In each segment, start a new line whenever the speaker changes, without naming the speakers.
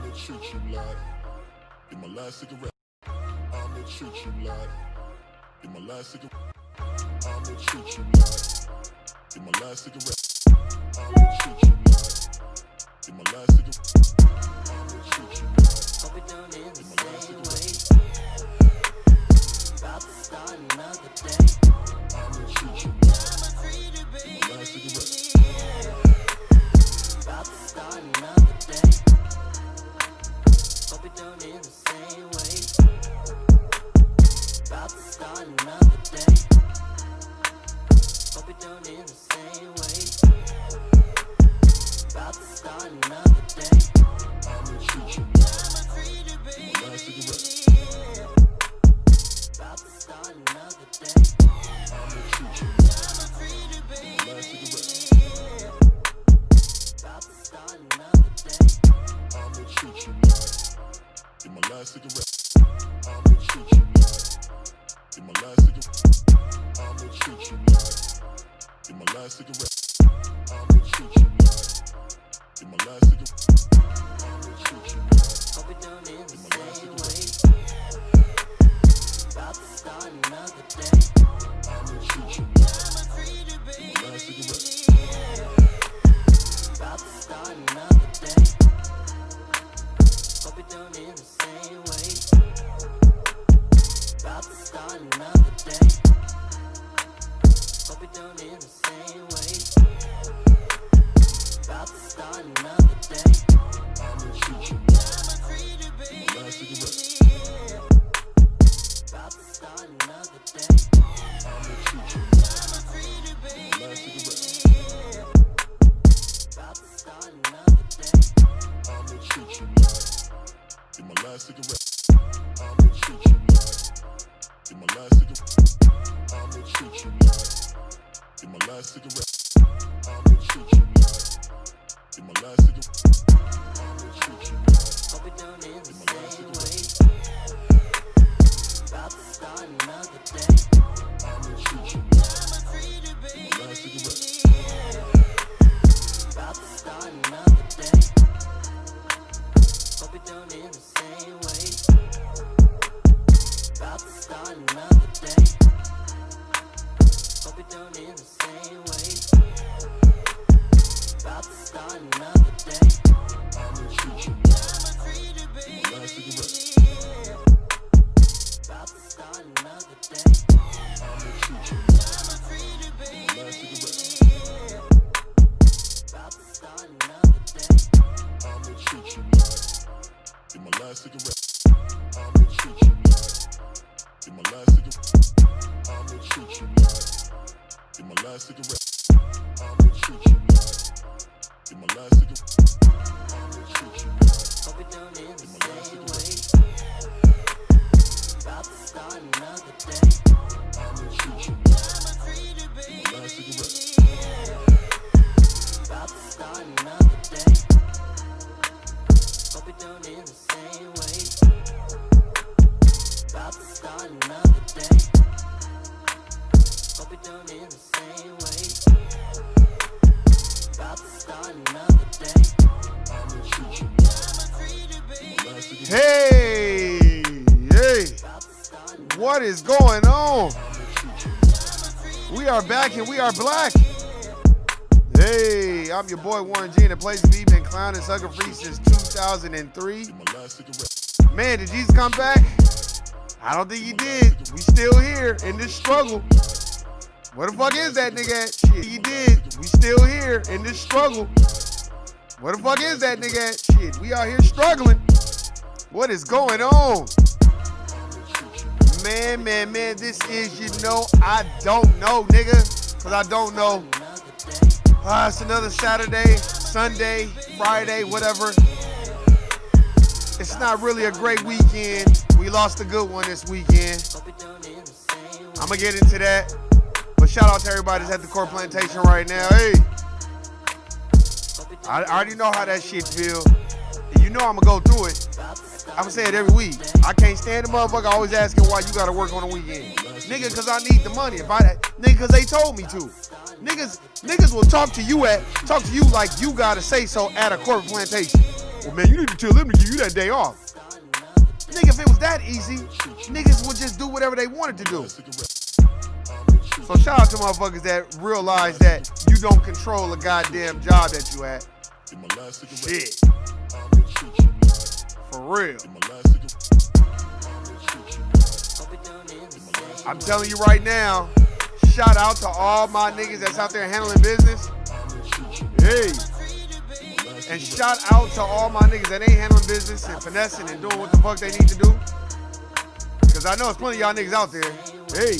I'ma treat you like in my last cigarette. I'ma treat you like in my last cigarette. I'ma treat you like in my last cigarette. I'ma treat you like in my last cigarette. I'ma treat you like
hope it don't end the
in my last
same
cigarette.
way. About to start another day.
I'ma treat you
I'ma
like
treat it,
in my last cigarette.
baby. About to start another day. Hope it don't end the same way. About to start another day. Hope it don't end the same way. About to start another day.
I'ma treat you
I'ma treat it,
in my last cigarette.
baby. About to start another day.
I'ma treat you
I'ma treat it,
in my last cigarette.
baby. About to start another day.
I'ma treat you in my last cigarette. I'ma treat you in my last cigarette. I'ma treat you in my last cigarette. I'ma treat you in my last cigarette. I'ma treat you
Hope it don't end the
in my last
same
cigarette.
way. About to start another day.
I'ma treat you
I'ma treat it,
in my last cigarette.
baby. About to start another day. Hope it don't end the same way. About to start another day. Hope it don't end the same way. About to start another day.
I'ma treat you
I'ma treat it,
in my last cigarette.
baby. About to start another day.
I'ma treat you
I'ma treat it,
in my last cigarette.
baby. About to start another day.
I'ma treat you in my last cigarette. I'ma treat you in my last cigarette. I'ma treat you in my last cigarette. I'ma treat you in my last cigarette. I'ma treat you
Hope it don't end the
in my last
same
cigarette.
way. About to start another day.
I'ma treat you
I'ma treat it,
in my last cigarette.
baby. About to start another day. Hope it don't end the same way. About to start another day. Hope it don't end the same way. About to start another day.
I'ma treat you
I'ma treat it,
in my last cigarette.
baby. About to start another day.
I'ma treat you
I'ma treat it,
in my last cigarette.
baby. About to start another day.
I'ma treat you in my last cigarette. I'ma treat you in my last cigarette. I'ma treat you in my last cigarette. I'ma treat you in my last cigarette. I'ma treat you
Hope it don't end the
in my last
same
cigarette.
way. About to start another day.
I'ma treat you
I'ma treat it,
in my last cigarette.
baby. About to start another day. Hope it don't end the same way. About to start another day. Hope it don't end the same way. About to start another day.
I'ma treat you
I'ma treat it,
in my last cigarette.
Hey, hey,
About to start another
what is going on?
I'ma treat you
We are back and we are black. Hey, I'm your boy Warren G, and the place to be. Been clowning sucker free since 2003.
in my last cigarette.
Man, did Jesus come back? I don't think he did. We still here in this struggle. Where the fuck is that nigga at? Shit, he did. We still here in this struggle. Where the fuck is that nigga at? Shit, we out here struggling. What is going on? Man, this is, I don't know, nigga. Cause I don't know. It's another Saturday, Sunday, Friday, whatever. It's not really a great weekend. We lost a good one this weekend.
Hope it don't end the same way.
I'm gonna get into that. But shout out to everybody that's at the Court Plantation right now. Hey,
Hope it
I
don't
already know how that shit feel. And you know I'm gonna go through it. I'm gonna say it every week. I can't stand the motherfucker always asking why you gotta work on the weekend. Nigga, cause I need the money. Nigga, cause they told me to. Niggas will talk to you like you gotta say so at a corporate plantation. Well, man, you need to tell them to give you that day off. Nigga, if it was that easy, niggas would just do whatever they wanted to do. So shout out to motherfuckers that realize that you don't control a goddamn job that you at. Shit. For real. I'm telling you right now, shout out to all my niggas that's out there handling business. Hey. And shout out to all my niggas that ain't handling business and finessing and doing what the fuck they need to do. Because I know there's plenty of y'all niggas out there. Hey.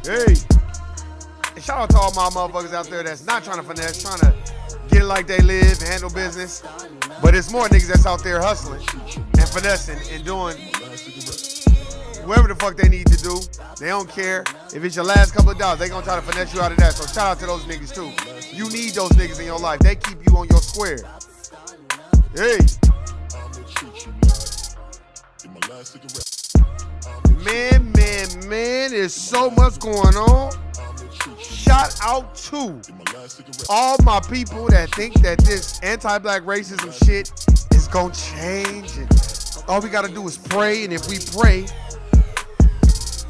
Hey. And shout out to all my motherfuckers out there that's not trying to finesse, trying to get it like they live and handle business. But it's more niggas that's out there hustling and finessing and doing whatever the fuck they need to do. They don't care. If it's your last couple of dollars, they gonna try to finesse you out of that. So shout out to those niggas too. You need those niggas in your life. They keep you on your square. Hey. Man, there's so much going on. Shout out to all my people that think that this anti-black racism shit is gonna change. And all we gotta do is pray, and if we pray,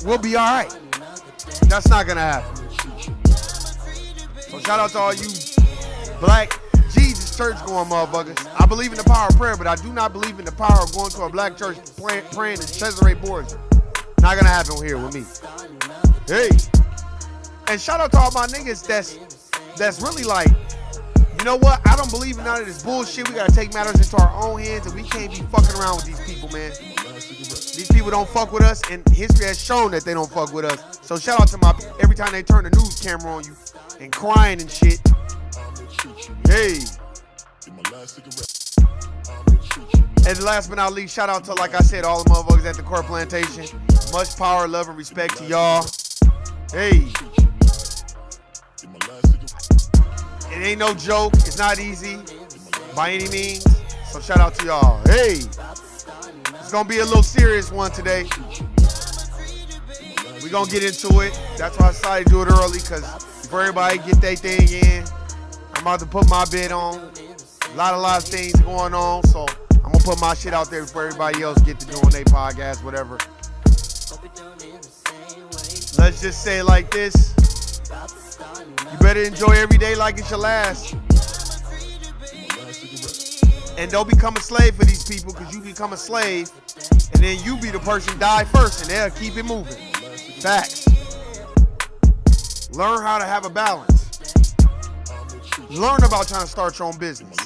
we'll be all right. That's not gonna happen. So shout out to all you black Jesus church going motherfuckers. I believe in the power of prayer, but I do not believe in the power of going to a black church praying to Cesare Borgia. Not gonna happen here with me. Hey. And shout out to all my niggas that's really like, you know what? I don't believe in none of this bullshit. We gotta take matters into our own hands, and we can't be fucking around with these people, man. These people don't fuck with us, and history has shown that they don't fuck with us. So shout out to my every time they turn the news camera on you and crying and shit. Hey. And last but not least, shout out to, like I said, all the motherfuckers at the Court Plantation. Much power, love, and respect to y'all. Hey. It ain't no joke. It's not easy by any means. So shout out to y'all. Hey. It's going to be a little serious one today. We're going to get into it. That's why I decided to do it early, because before everybody get their thing in, I'm about to put my bid on. A lot of things going on, so I'm going to put my shit out there before everybody else get to doing their podcast, whatever. Let's just say it like this. You better enjoy every day like it's your last. And don't become a slave for these people, because you become a slave, and then you be the person die first, and they'll keep it moving. Facts. Learn how to have a balance. Learn about trying to start your own business.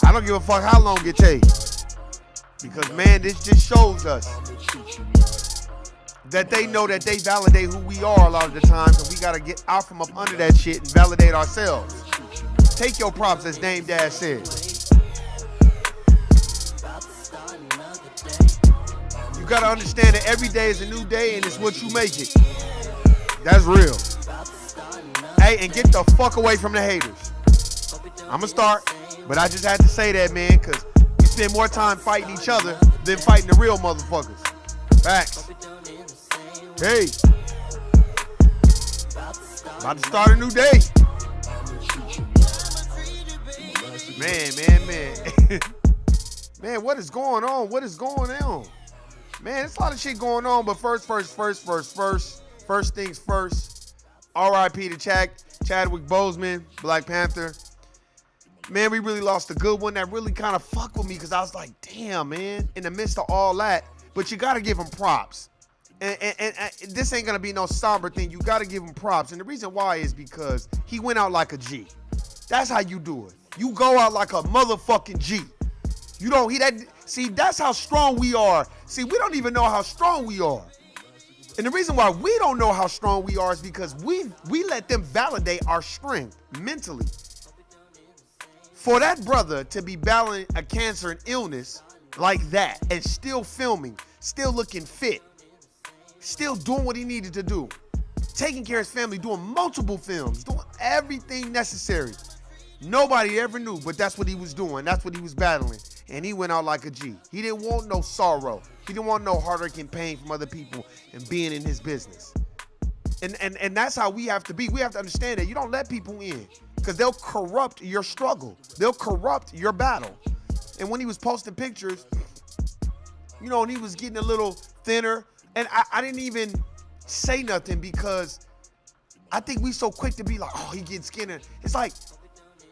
I don't give a fuck how long it takes. Because, man, this just shows us that they know that they validate who we are a lot of the times, and we got to get out from up under that shit and validate ourselves. Take your props, as Dame Dash said. You got to understand that every day is a new day, and it's what you make it. That's real. Hey, and get the fuck away from the haters. I'm going to start, but I just had to say that, man, because we spend more time fighting each other than fighting the real motherfuckers. Facts. Hey. About to start a new day. Man. Man, what is going on? What is going on? Man, there's a lot of shit going on, but first things first. R.I.P. to Chadwick Boseman, Black Panther. Man, we really lost a good one that really kind of fucked with me, because I was like, damn, man, in the midst of all that. But you got to give him props. And this ain't going to be no somber thing. You got to give him props. And the reason why is because he went out like a G. That's how you do it. You go out like a motherfucking G. You don't hear that. See, that's how strong we are. See, we don't even know how strong we are. And the reason why we don't know how strong we are is because we let them validate our strength mentally. For that brother to be battling a cancer and illness like that and still filming, still looking fit, still doing what he needed to do, taking care of his family, doing multiple films, doing everything necessary. Nobody ever knew, but that's what he was doing. That's what he was battling. And he went out like a G. He didn't want no sorrow. He didn't want no heartache and pain from other people and being in his business. And that's how we have to be. We have to understand that you don't let people in. because they'll corrupt your struggle. They'll corrupt your battle. And when he was posting pictures, you know, and he was getting a little thinner, and I didn't even say nothing because I think we so quick to be like, oh, he getting skinnier. It's like,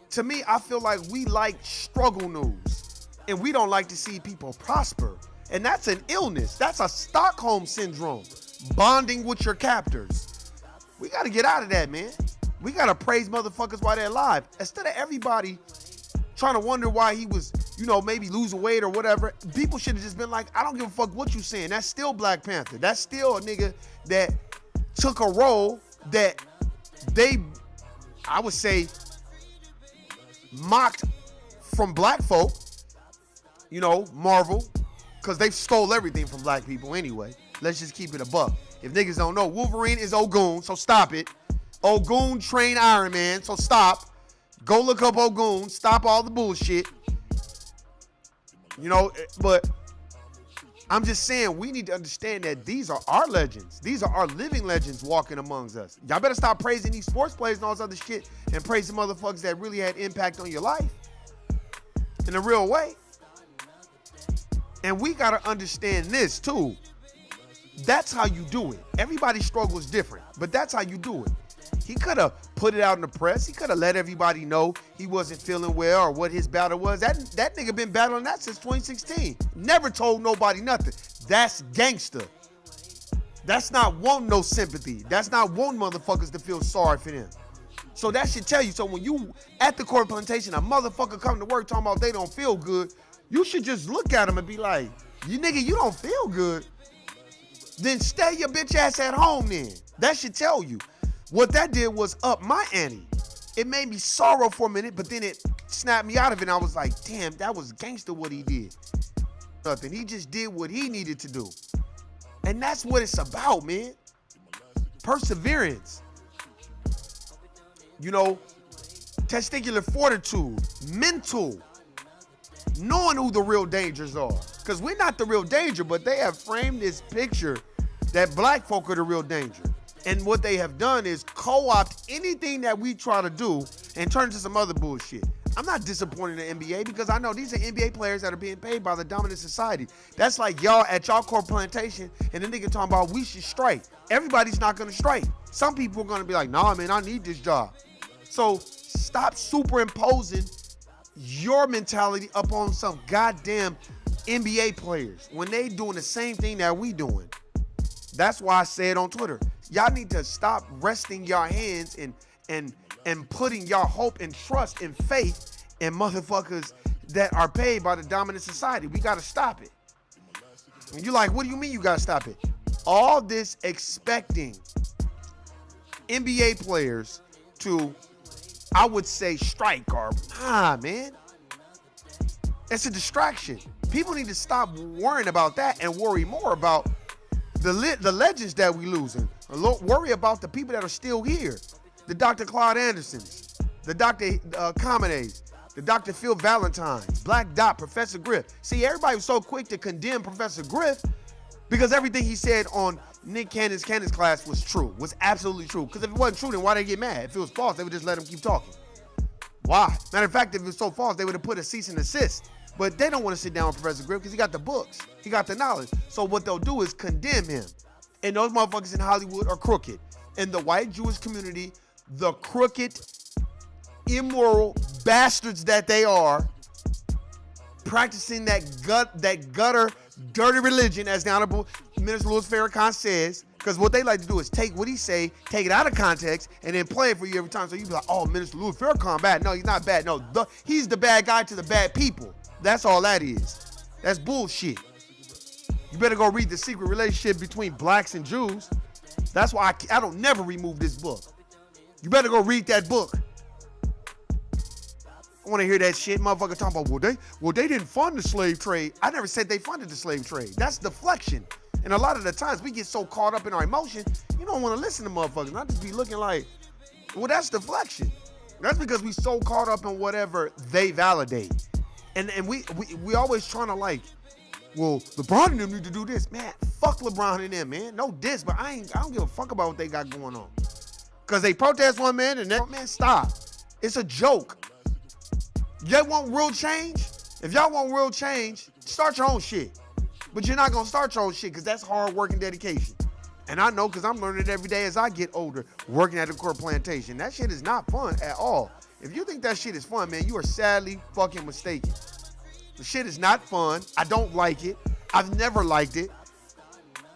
to me, I feel like we like struggle news, and we don't like to see people prosper. And that's an illness. That's a Stockholm syndrome, bonding with your captors. We got to get out of that, man. We got to praise motherfuckers while they're alive. Instead of everybody trying to wonder why he was, you know, maybe losing weight or whatever, people should have just been like, I don't give a fuck what you saying. That's still Black Panther. That's still a nigga that took a role that they, I would say, mocked from black folk, you know, Marvel, because they stole everything from black people anyway. Let's just keep it a buck. If niggas don't know, Wolverine is Ogun, so stop it. Ogun trained Iron Man, so stop. Go look up Ogun, stop all the bullshit. You know, but I'm just saying we need to understand that these are our legends. These are our living legends walking amongst us. Y'all better stop praising these sports players and all this other shit and praise the motherfuckers that really had impact on your life in a real way. And we got to understand this too. That's how you do it. Everybody's struggle is different, but that's how you do it. He could have put it out in the press. He could have let everybody know he wasn't feeling well or what his battle was. That nigga been battling that since 2016. Never told nobody nothing. That's gangster. That's not wanting no sympathy. That's not wanting motherfuckers to feel sorry for them. So that should tell you. So when you at the court plantation, a motherfucker come to work talking about they don't feel good, you should just look at him and be like, you nigga, you don't feel good. Then stay your bitch ass at home then. That should tell you. What that did was up my ante. It made me sorrow for a minute, but then it snapped me out of it. And I was like, damn, that was gangster what he did. Nothing. He just did what he needed to do. And that's what it's about, man. Perseverance. You know, testicular fortitude, mental, knowing who the real dangers are. Because we're not the real danger, but they have framed this picture that black folk are the real danger. And what they have done is co-opt anything that we try to do and turn it to some other bullshit. I'm not disappointed in the NBA because I know these are NBA players that are being paid by the dominant society. That's like y'all at y'all core plantation and the nigga talking about we should strike. Everybody's not gonna strike. Some people are gonna be like, nah, man, I need this job. So stop superimposing your mentality up on some goddamn NBA players when they doing the same thing that we doing. That's why I said on Twitter, y'all need to stop resting your hands and putting your hope and trust and faith in motherfuckers that are paid by the dominant society. We got to stop it. And you're like, what do you mean you got to stop it? All this expecting NBA players to, I would say, strike or, man. It's a distraction. People need to stop worrying about that and worry more about the legends that we losing. Worry about the people that are still here. The Dr. Claude Andersons, the Dr. Comedays, the Dr. Phil Valentines, Black Dot, Professor Griff. See, everybody was so quick to condemn Professor Griff because everything he said on Nick Cannon's class was true, was absolutely true. Because if it wasn't true, then why they get mad? If it was false, they would just let him keep talking. Why? Matter of fact, if it was so false, they would have put a cease and desist. But they don't want to sit down with Professor Griff because he got the books. He got the knowledge. So what they'll do is condemn him. And those motherfuckers in Hollywood are crooked. In the white Jewish community, the crooked, immoral bastards that they are, practicing that gutter, dirty religion, as the Honorable Minister Louis Farrakhan says, because what they like to do is take what he say, take it out of context, and then play it for you every time. So you be like, oh, Minister Louis Farrakhan bad. No, he's not bad. No, he's the bad guy to the bad people. That's all that is. That's bullshit. You better go read The Secret Relationship Between Blacks and Jews. That's why I don't never remove this book. You better go read that book. I want to hear that shit. Motherfucker talking about, well, they didn't fund the slave trade. I never said they funded the slave trade. That's deflection. And a lot of the times we get so caught up in our emotion, you don't want to listen to motherfuckers. Not just be looking like, well, that's deflection. That's because we so caught up in whatever they validate. And we always trying to like, well, LeBron and them need to do this. Man, fuck LeBron and them, man. No diss, but I don't give a fuck about what they got going on. Because they protest one man and that man, stop. It's a joke. Y'all want real change? If y'all want real change, start your own shit. But you're not gonna start your own shit because that's hard work and dedication. And I know because I'm learning it every day as I get older, working at a corn plantation. That shit is not fun at all. If you think that shit is fun, man, you are sadly fucking mistaken. The shit is not fun. I don't like it. I've never liked it.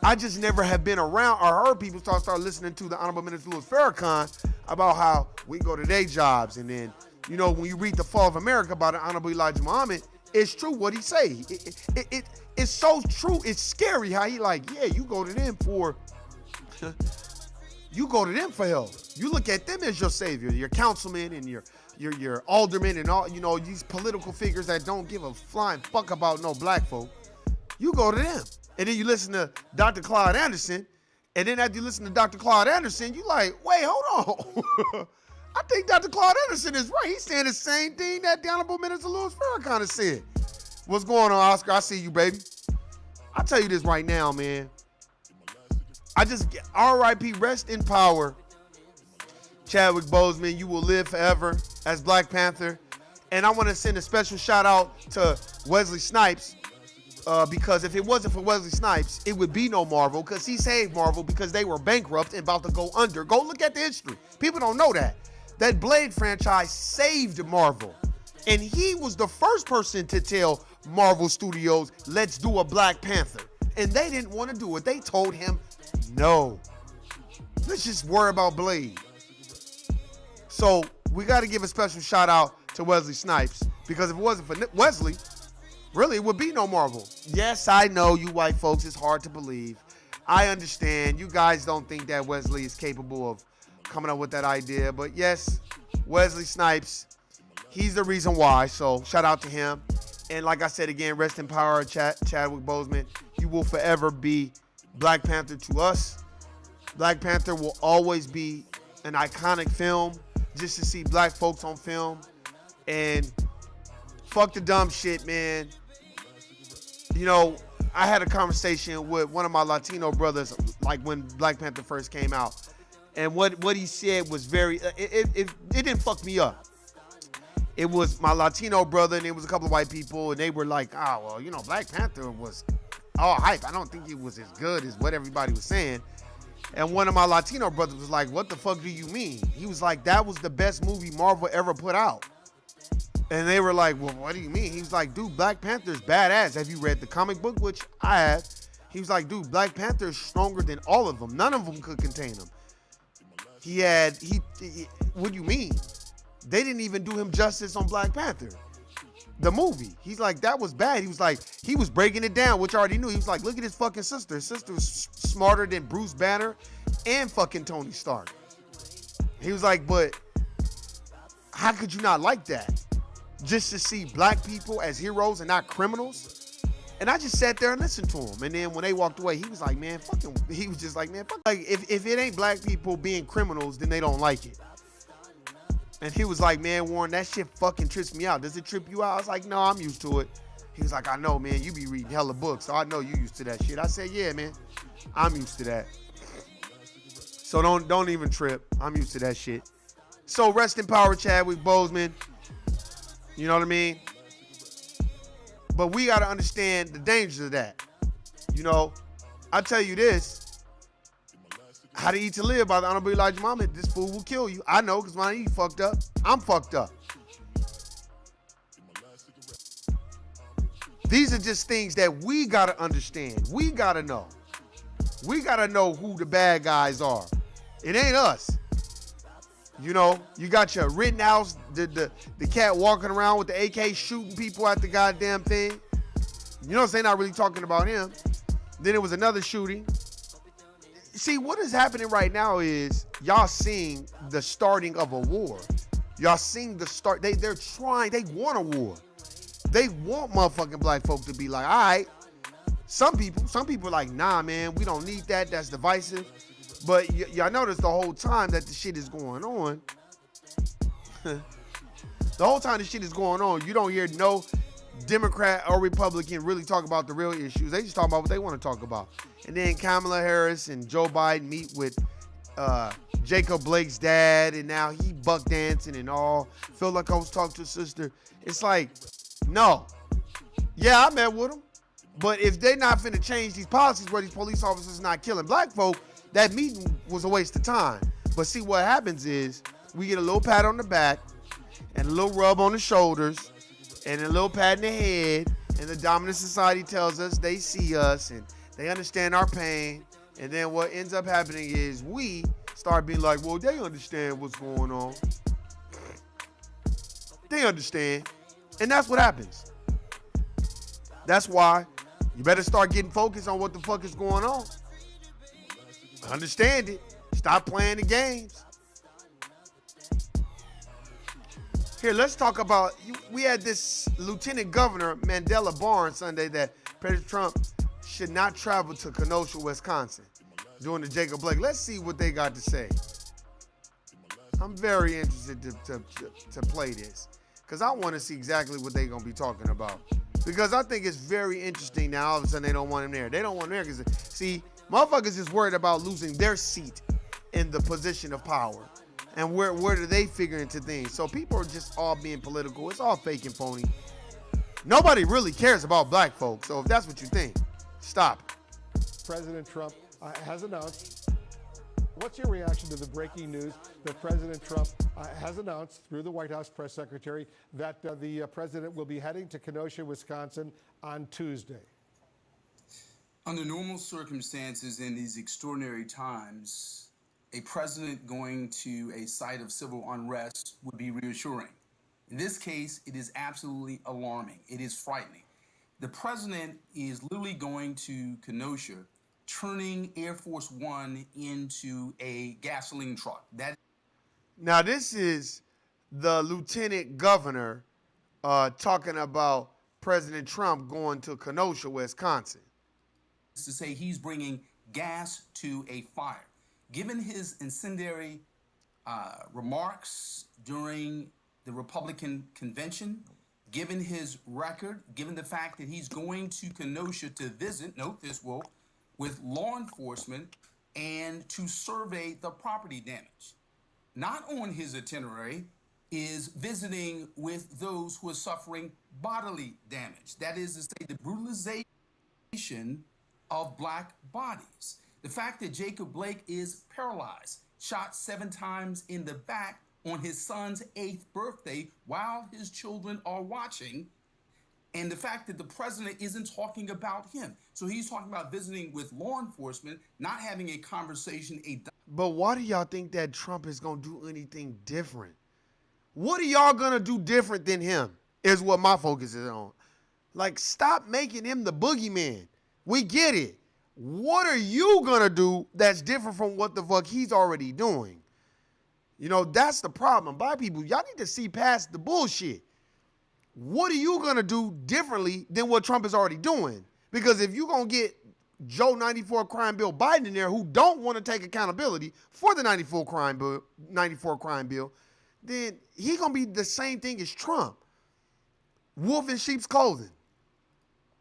I just never have been around or heard people start listening to the Honorable Minister Louis Farrakhan about how we go to their jobs. And then, you know, when you read The Fall of America by the Honorable Elijah Muhammad, it's true what he say. It's so true. It's scary how he like, yeah, you go to them for help. You look at them as your savior, your councilman and your alderman and all, you know, these political figures that don't give a flying fuck about no black folk. You go to them. And then you listen to Dr. Claude Anderson. And then after you listen to Dr. Claude Anderson, you like, wait, hold on. I think Dr. Claude Anderson is right. He's saying the same thing that the Honorable Minister Louis Farrakhan has said. What's going on, Oscar? I see you, baby. I'll tell you this right now, man. R.I.P. rest in power. Chadwick Boseman, you will live forever as Black Panther. And I want to send a special shout out to Wesley Snipes. Because if it wasn't for Wesley Snipes, it would be no Marvel, because he saved Marvel because they were bankrupt and about to go under. Go look at the history. People don't know that. That Blade franchise saved Marvel. And he was the first person to tell Marvel Studios, let's do a Black Panther. And they didn't want to do it. They told him, no. Let's just worry about Blade. So we got to give a special shout out to Wesley Snipes, because if it wasn't for Wesley, really, it would be no Marvel. Yes, I know you white folks, it's hard to believe. I understand. You guys don't think that Wesley is capable of coming up with that idea. But yes, Wesley Snipes, he's the reason why. So shout out to him. And like I said again, rest in power, Chadwick Boseman. You will forever be Black Panther to us. Black Panther will always be an iconic film, just to see black folks on film. And fuck the dumb shit, man. You know, I had a conversation with one of my Latino brothers, like when Black Panther first came out. And what he said was very, it didn't fuck me up. It was my Latino brother, and it was a couple of white people, and they were like, oh, well, you know, Black Panther was all hype. I don't think it was as good as what everybody was saying. And one of my Latino brothers was like, what the fuck do you mean? He was like, that was the best movie Marvel ever put out. And they were like, well, what do you mean? He was like, dude, Black Panther's badass. Have you read the comic book? Which I have. He was like, dude, Black Panther is stronger than all of them. None of them could contain him. What do you mean? They didn't even do him justice on Black Panther, the movie. He's like, that was bad. He was like, he was breaking it down, which I already knew. He was like, look at his fucking sister. His sister was smarter than Bruce Banner and fucking Tony Stark. He was like, but how could you not like that? Just to see black people as heroes and not criminals. And I just sat there and listened to him. And then when they walked away, he was like, man, he was just like, man, fuck. Like, if it ain't black people being criminals, then they don't like it. And he was like, man, Warren, that shit fucking trips me out. Does it trip you out? I was like, no, I'm used to it. He was like, I know, man, you be reading hella books, so I know you used to that shit. I said, yeah, man, I'm used to that. So don't even trip. I'm used to that shit. So rest in power, Chadwick Boseman. You know what I mean? But we got to understand the dangers of that. You know, I tell you this. How to Eat to Live by the Honorable Elijah Muhammad. This food will kill you. I know, because when I eat fucked up, I'm fucked up. These are just things that we got to understand. We got to know. We got to know who the bad guys are. It ain't us. You know, you got your Rittenhouse, the cat walking around with the AK shooting people at the goddamn thing. You know, they're not really talking about him. Then there was another shooting. See, what is happening right now is y'all seeing the starting of a war. Y'all seeing the start. They want a war. They want motherfucking black folk to be like, all right. Some people are like, nah, man, we don't need that. That's divisive. But y'all notice the whole time that the shit is going on, the whole time the shit is going on, you don't hear no Democrat or Republican really talk about the real issues. They just talk about what they want to talk about. And then Kamala Harris and Joe Biden meet with Jacobllake's dad, and now he buck dancing and all. Feel like I was talking to his sister. It's like, no. Yeah, I met with him. But if they not finna change these policies where these police officers not killing black folk, that meeting was a waste of time. But see, what happens is we get a little pat on the back and a little rub on the shoulders and a little pat in the head, and the dominant society tells us they see us and they understand our pain. And then what ends up happening is we start being like, well, they understand what's going on. They understand. And that's what happens. That's why you better start getting focused on what the fuck is going on. Understand it. Stop playing the games. Here, let's talk about, we had this Lieutenant Governor Mandela Barnes Sunday that President Trump should not travel to Kenosha, Wisconsin during the Jacobblake. Let's see what they got to say. I'm very interested to play this because I want to see exactly what they're going to be talking about. Because I think it's very interesting now all of a sudden they don't want him there. They don't want him there because, see, motherfuckers is worried about losing their seat in the position of power. And where do they figure into things? So people are just all being political. It's all fake and phony. Nobody really cares about black folks. So if that's what you think, stop.
President Trump has announced. What's your reaction to the breaking news that President Trump has announced through the White House press secretary that the president will be heading to Kenosha, Wisconsin on Tuesday?
Under normal circumstances in these extraordinary times, a president going to a site of civil unrest would be reassuring. In this case, it is absolutely alarming. It is frightening. The president is literally going to Kenosha, turning Air Force One into a gasoline truck.
Now, this is the lieutenant governor talking about President Trump going to Kenosha, Wisconsin.
To say he's bringing gas to a fire. Given his incendiary remarks during the Republican convention, given his record, given the fact that he's going to Kenosha to visit, note this, Will, with law enforcement and to survey the property damage. Not on his itinerary is visiting with those who are suffering bodily damage. That is to say, the brutalization of black bodies. The fact that Jacobblake is paralyzed, shot 7 times in the back on his son's 8th birthday while his children are watching, and the fact that the president isn't talking about him. So he's talking about visiting with law enforcement, not having a conversation.
But why do y'all think that Trump is going to do anything different? What are y'all going to do different than him is what my focus is on. Like, stop making him the boogeyman. We get it. What are you going to do that's different from what the fuck he's already doing? You know, that's the problem. Black people, y'all need to see past the bullshit. What are you going to do differently than what Trump is already doing? Because if you're going to get Joe 94 crime bill Biden in there who don't want to take accountability for the 94 crime bill, then he going to be the same thing as Trump. Wolf in sheep's clothing.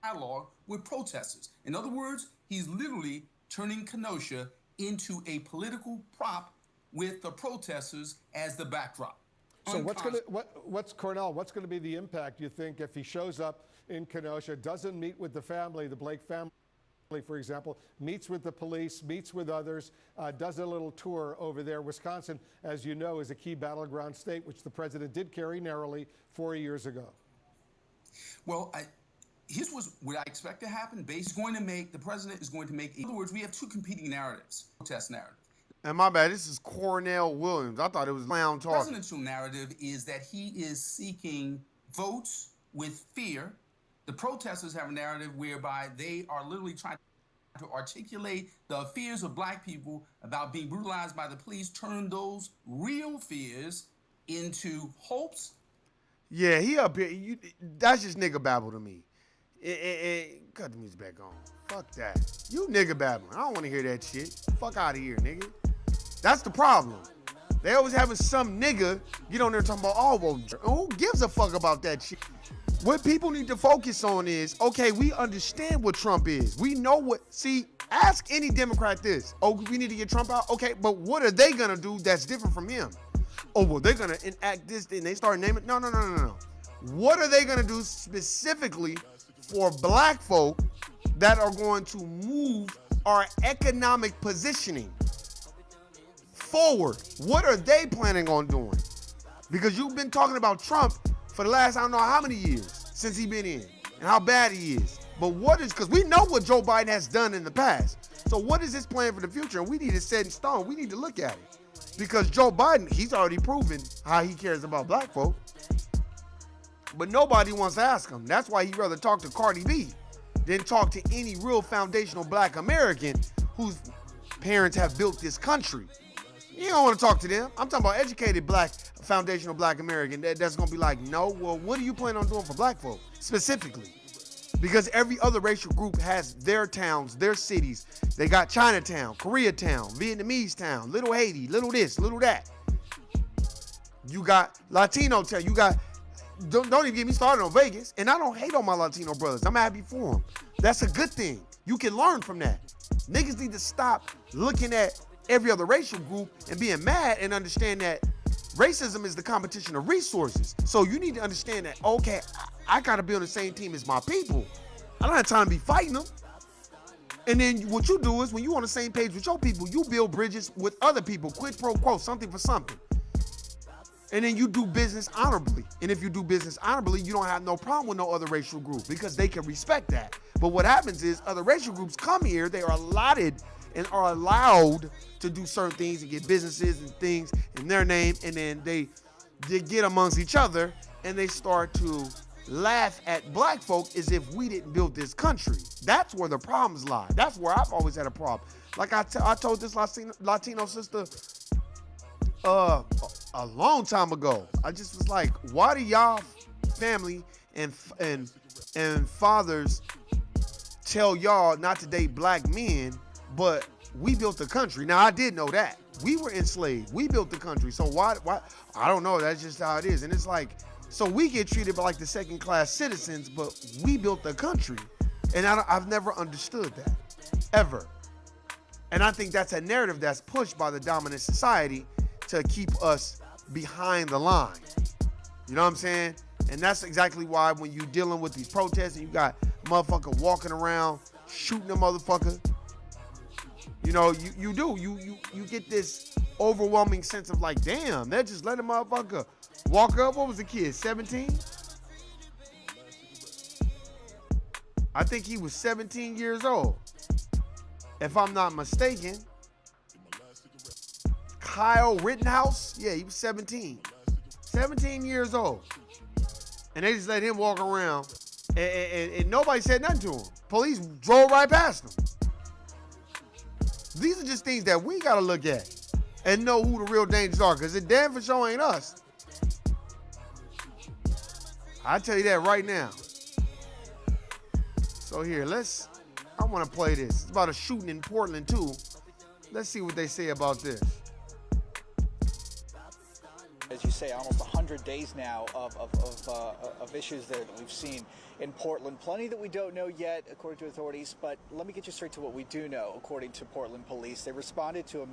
Dialogue with protesters. In other words, he's literally turning Kenosha into a political prop with the protesters as the backdrop.
So what's Cornell? What's going to be the impact, you think, if he shows up in Kenosha, doesn't meet with the family, the Blake family, for example, meets with the police, meets with others, does a little tour over there? Wisconsin, as you know, is a key battleground state, which the president did carry narrowly 4 years ago.
Well, here's what I expect to happen. The president is going to make, in other words, we have 2 competing narratives, protest narrative.
And my bad, this is Cornell Williams. I thought it was clown talking.
The presidential narrative is that he is seeking votes with fear. The protesters have a narrative whereby they are literally trying to articulate the fears of black people about being brutalized by the police, turn those real fears into hopes.
Yeah, he up here. That's just nigga babble to me. Cut the music back on. Fuck that. You nigga babbling. I don't want to hear that shit. Fuck out of here, nigga. That's the problem. They always having some nigga get on there talking about, oh, well, who gives a fuck about that shit? What people need to focus on is, okay, we understand what Trump is. We know what, see, Ask any Democrat this. Oh, we need to get Trump out? Okay, but what are they going to do that's different from him? Oh, well, they're going to enact this, and they start naming. No. What are they going to do specifically for black folk that are going to move our economic positioning forward? What are they planning on doing? Because you've been talking about Trump for the last I don't know how many years since he's been in and how bad he is. But what is, because we know what Joe Biden has done in the past. So what is his plan for the future? And we need it set in stone. We need to look at it. Because Joe Biden, he's already proven how he cares about black folk. But nobody wants to ask him. That's why he'd rather talk to Cardi B than talk to any real foundational black American whose parents have built this country. You don't want to talk to them. I'm talking about educated black, foundational black American that's going to be like, no, well, what do you plan on doing for black folk specifically? Because every other racial group has their towns, their cities. They got Chinatown, Koreatown, Vietnamese town, little Haiti, little this, little that. You got Latino town. You got, don't even get me started on Vegas. And I don't hate on my Latino brothers. I'm happy for them. That's a good thing. You can learn from that. Niggas need to stop looking at every other racial group and being mad and understand that racism is the competition of resources. So you need to understand that, okay, I gotta be on the same team as my people. I don't have time to be fighting them. And then what you do is when you on the same page with your people, you build bridges with other people, quid pro quo, something for something. And then you do business honorably. And if you do business honorably, you don't have no problem with no other racial group because they can respect that. But what happens is other racial groups come here, they are allotted and are allowed to do certain things and get businesses and things in their name, and then they get amongst each other and they start to laugh at black folk as if we didn't build this country. That's where the problems lie. That's where I've always had a problem. Like I told this Latino sister a long time ago. I just was like, why do y'all family and fathers tell y'all not to date black men, but we built the country? Now, I did know that. We were enslaved. We built the country. So why? I don't know. That's just how it is. And it's like, so we get treated like the second-class citizens, but we built the country. And I've never understood that, ever. And I think that's a narrative that's pushed by the dominant society to keep us behind the line. You know what I'm saying? And that's exactly why when you're dealing with these protests and you got a motherfucker walking around shooting a motherfucker, you know, you get this overwhelming sense of like, damn, they're just letting a motherfucker walk up. What was the kid, 17? I think he was 17 years old, if I'm not mistaken. Kyle Rittenhouse, yeah, he was 17. 17 years old. And they just let him walk around and nobody said nothing to him. Police drove right past him. These are just things that we gotta look at and know who the real dangers are, because it damn for sure ain't us. I'll tell you that right now. So here, I wanna play this. It's about a shooting in Portland too. Let's see what they say about this.
As you say, almost 100 days now of issues there that we've seen in Portland. Plenty that we don't know yet, according to authorities, but let me get you straight to what we do know, according to Portland police. They responded to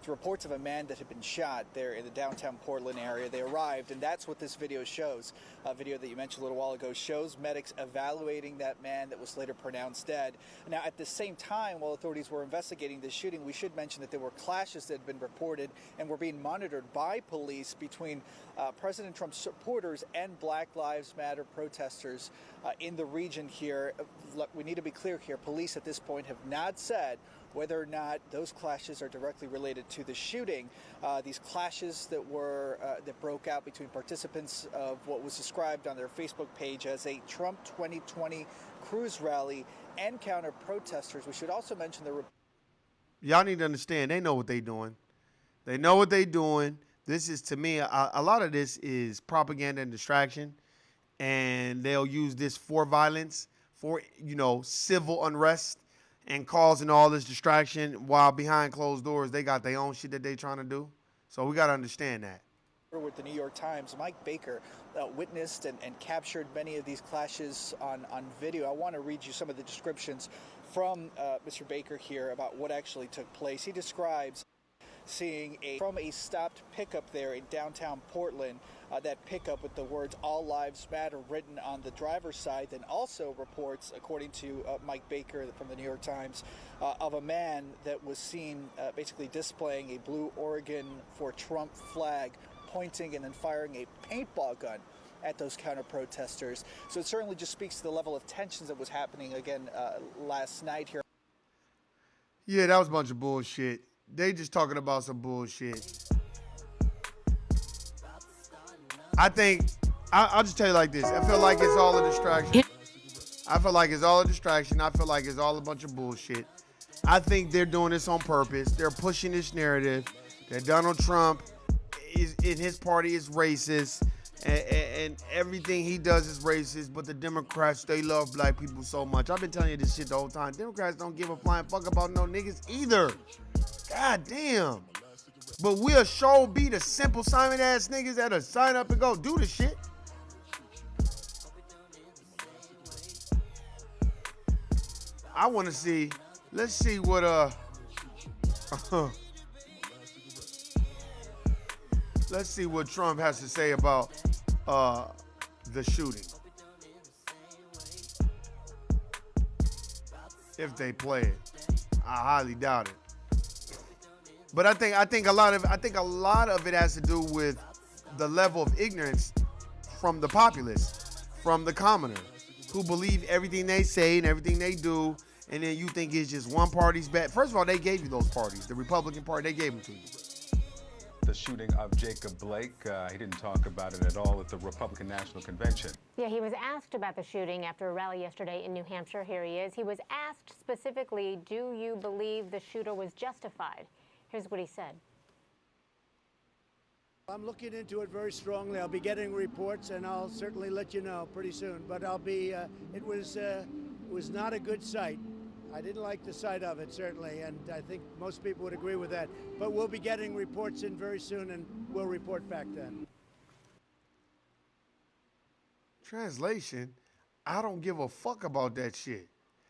reports of a man that had been shot there in the downtown Portland area. They arrived, and that's what this video shows. A video that you mentioned a little while ago shows medics evaluating that man that was later pronounced dead. Now, at the same time, while authorities were investigating this shooting, we should mention that there were clashes that had been reported and were being monitored by police between President Trump's supporters and Black Lives Matter protesters in the region here. Look, we need to be clear here. Police at this point have not said whether or not those clashes are directly related to the shooting. These clashes that broke out between participants of what was described on their Facebook page as a Trump 2020 cruise rally and counter protesters. We should also mention
y'all need to understand, they know what they're doing. They know what they're doing. This is, to me, a lot of this is propaganda and distraction, and they'll use this for violence, for, civil unrest and causing all this distraction, while behind closed doors, they got their own shit that they trying to do. So we got to understand that.
With the New York Times, Mike Baker witnessed and captured many of these clashes on video. I want to read you some of the descriptions from Mr. Baker here about what actually took place. He describes seeing from a stopped pickup there in downtown Portland, that pickup with the words "All Lives Matter" written on the driver's side, then also reports, according to Mike Baker from the New York Times, of a man that was seen basically displaying a blue Oregon for Trump flag, pointing and then firing a paintball gun at those counter-protesters. So it certainly just speaks to the level of tensions that was happening again last night here.
Yeah, that was a bunch of bullshit. They just talking about some bullshit. I think, I'll just tell you like this. I feel like it's all a distraction. I feel like it's all a distraction. I feel like it's all a bunch of bullshit. I think they're doing this on purpose. They're pushing this narrative that Donald Trump is in his party is racist and everything he does is racist, but the Democrats, they love black people so much. I've been telling you this shit the whole time. Democrats don't give a flying fuck about no niggas either. God damn. But we'll sure be the simple Simon ass niggas that'll sign up and go do the shit. I want to see, let's see what let's see what Trump has to say about the shooting. If they play it. I highly doubt it. But I think a lot of it has to do with the level of ignorance from the populace, from the commoner, who believe everything they say and everything they do, and then you think it's just one party's bad. First of all, they gave you those parties. The Republican Party, they gave them to you.
The shooting of Jacobblake, he didn't talk about it at all at the Republican National Convention.
Yeah, he was asked about the shooting after a rally yesterday in New Hampshire. Here he is. He was asked specifically, do you believe the shooter was justified? Here's what he said.
I'm looking into it very strongly. I'll be getting reports, and I'll certainly let you know pretty soon. But I'll be. It was not a good sight. I didn't like the sight of it, certainly, and I think most people would agree with that. But we'll be getting reports in very soon, and we'll report back then.
Translation, I don't give a fuck about that shit.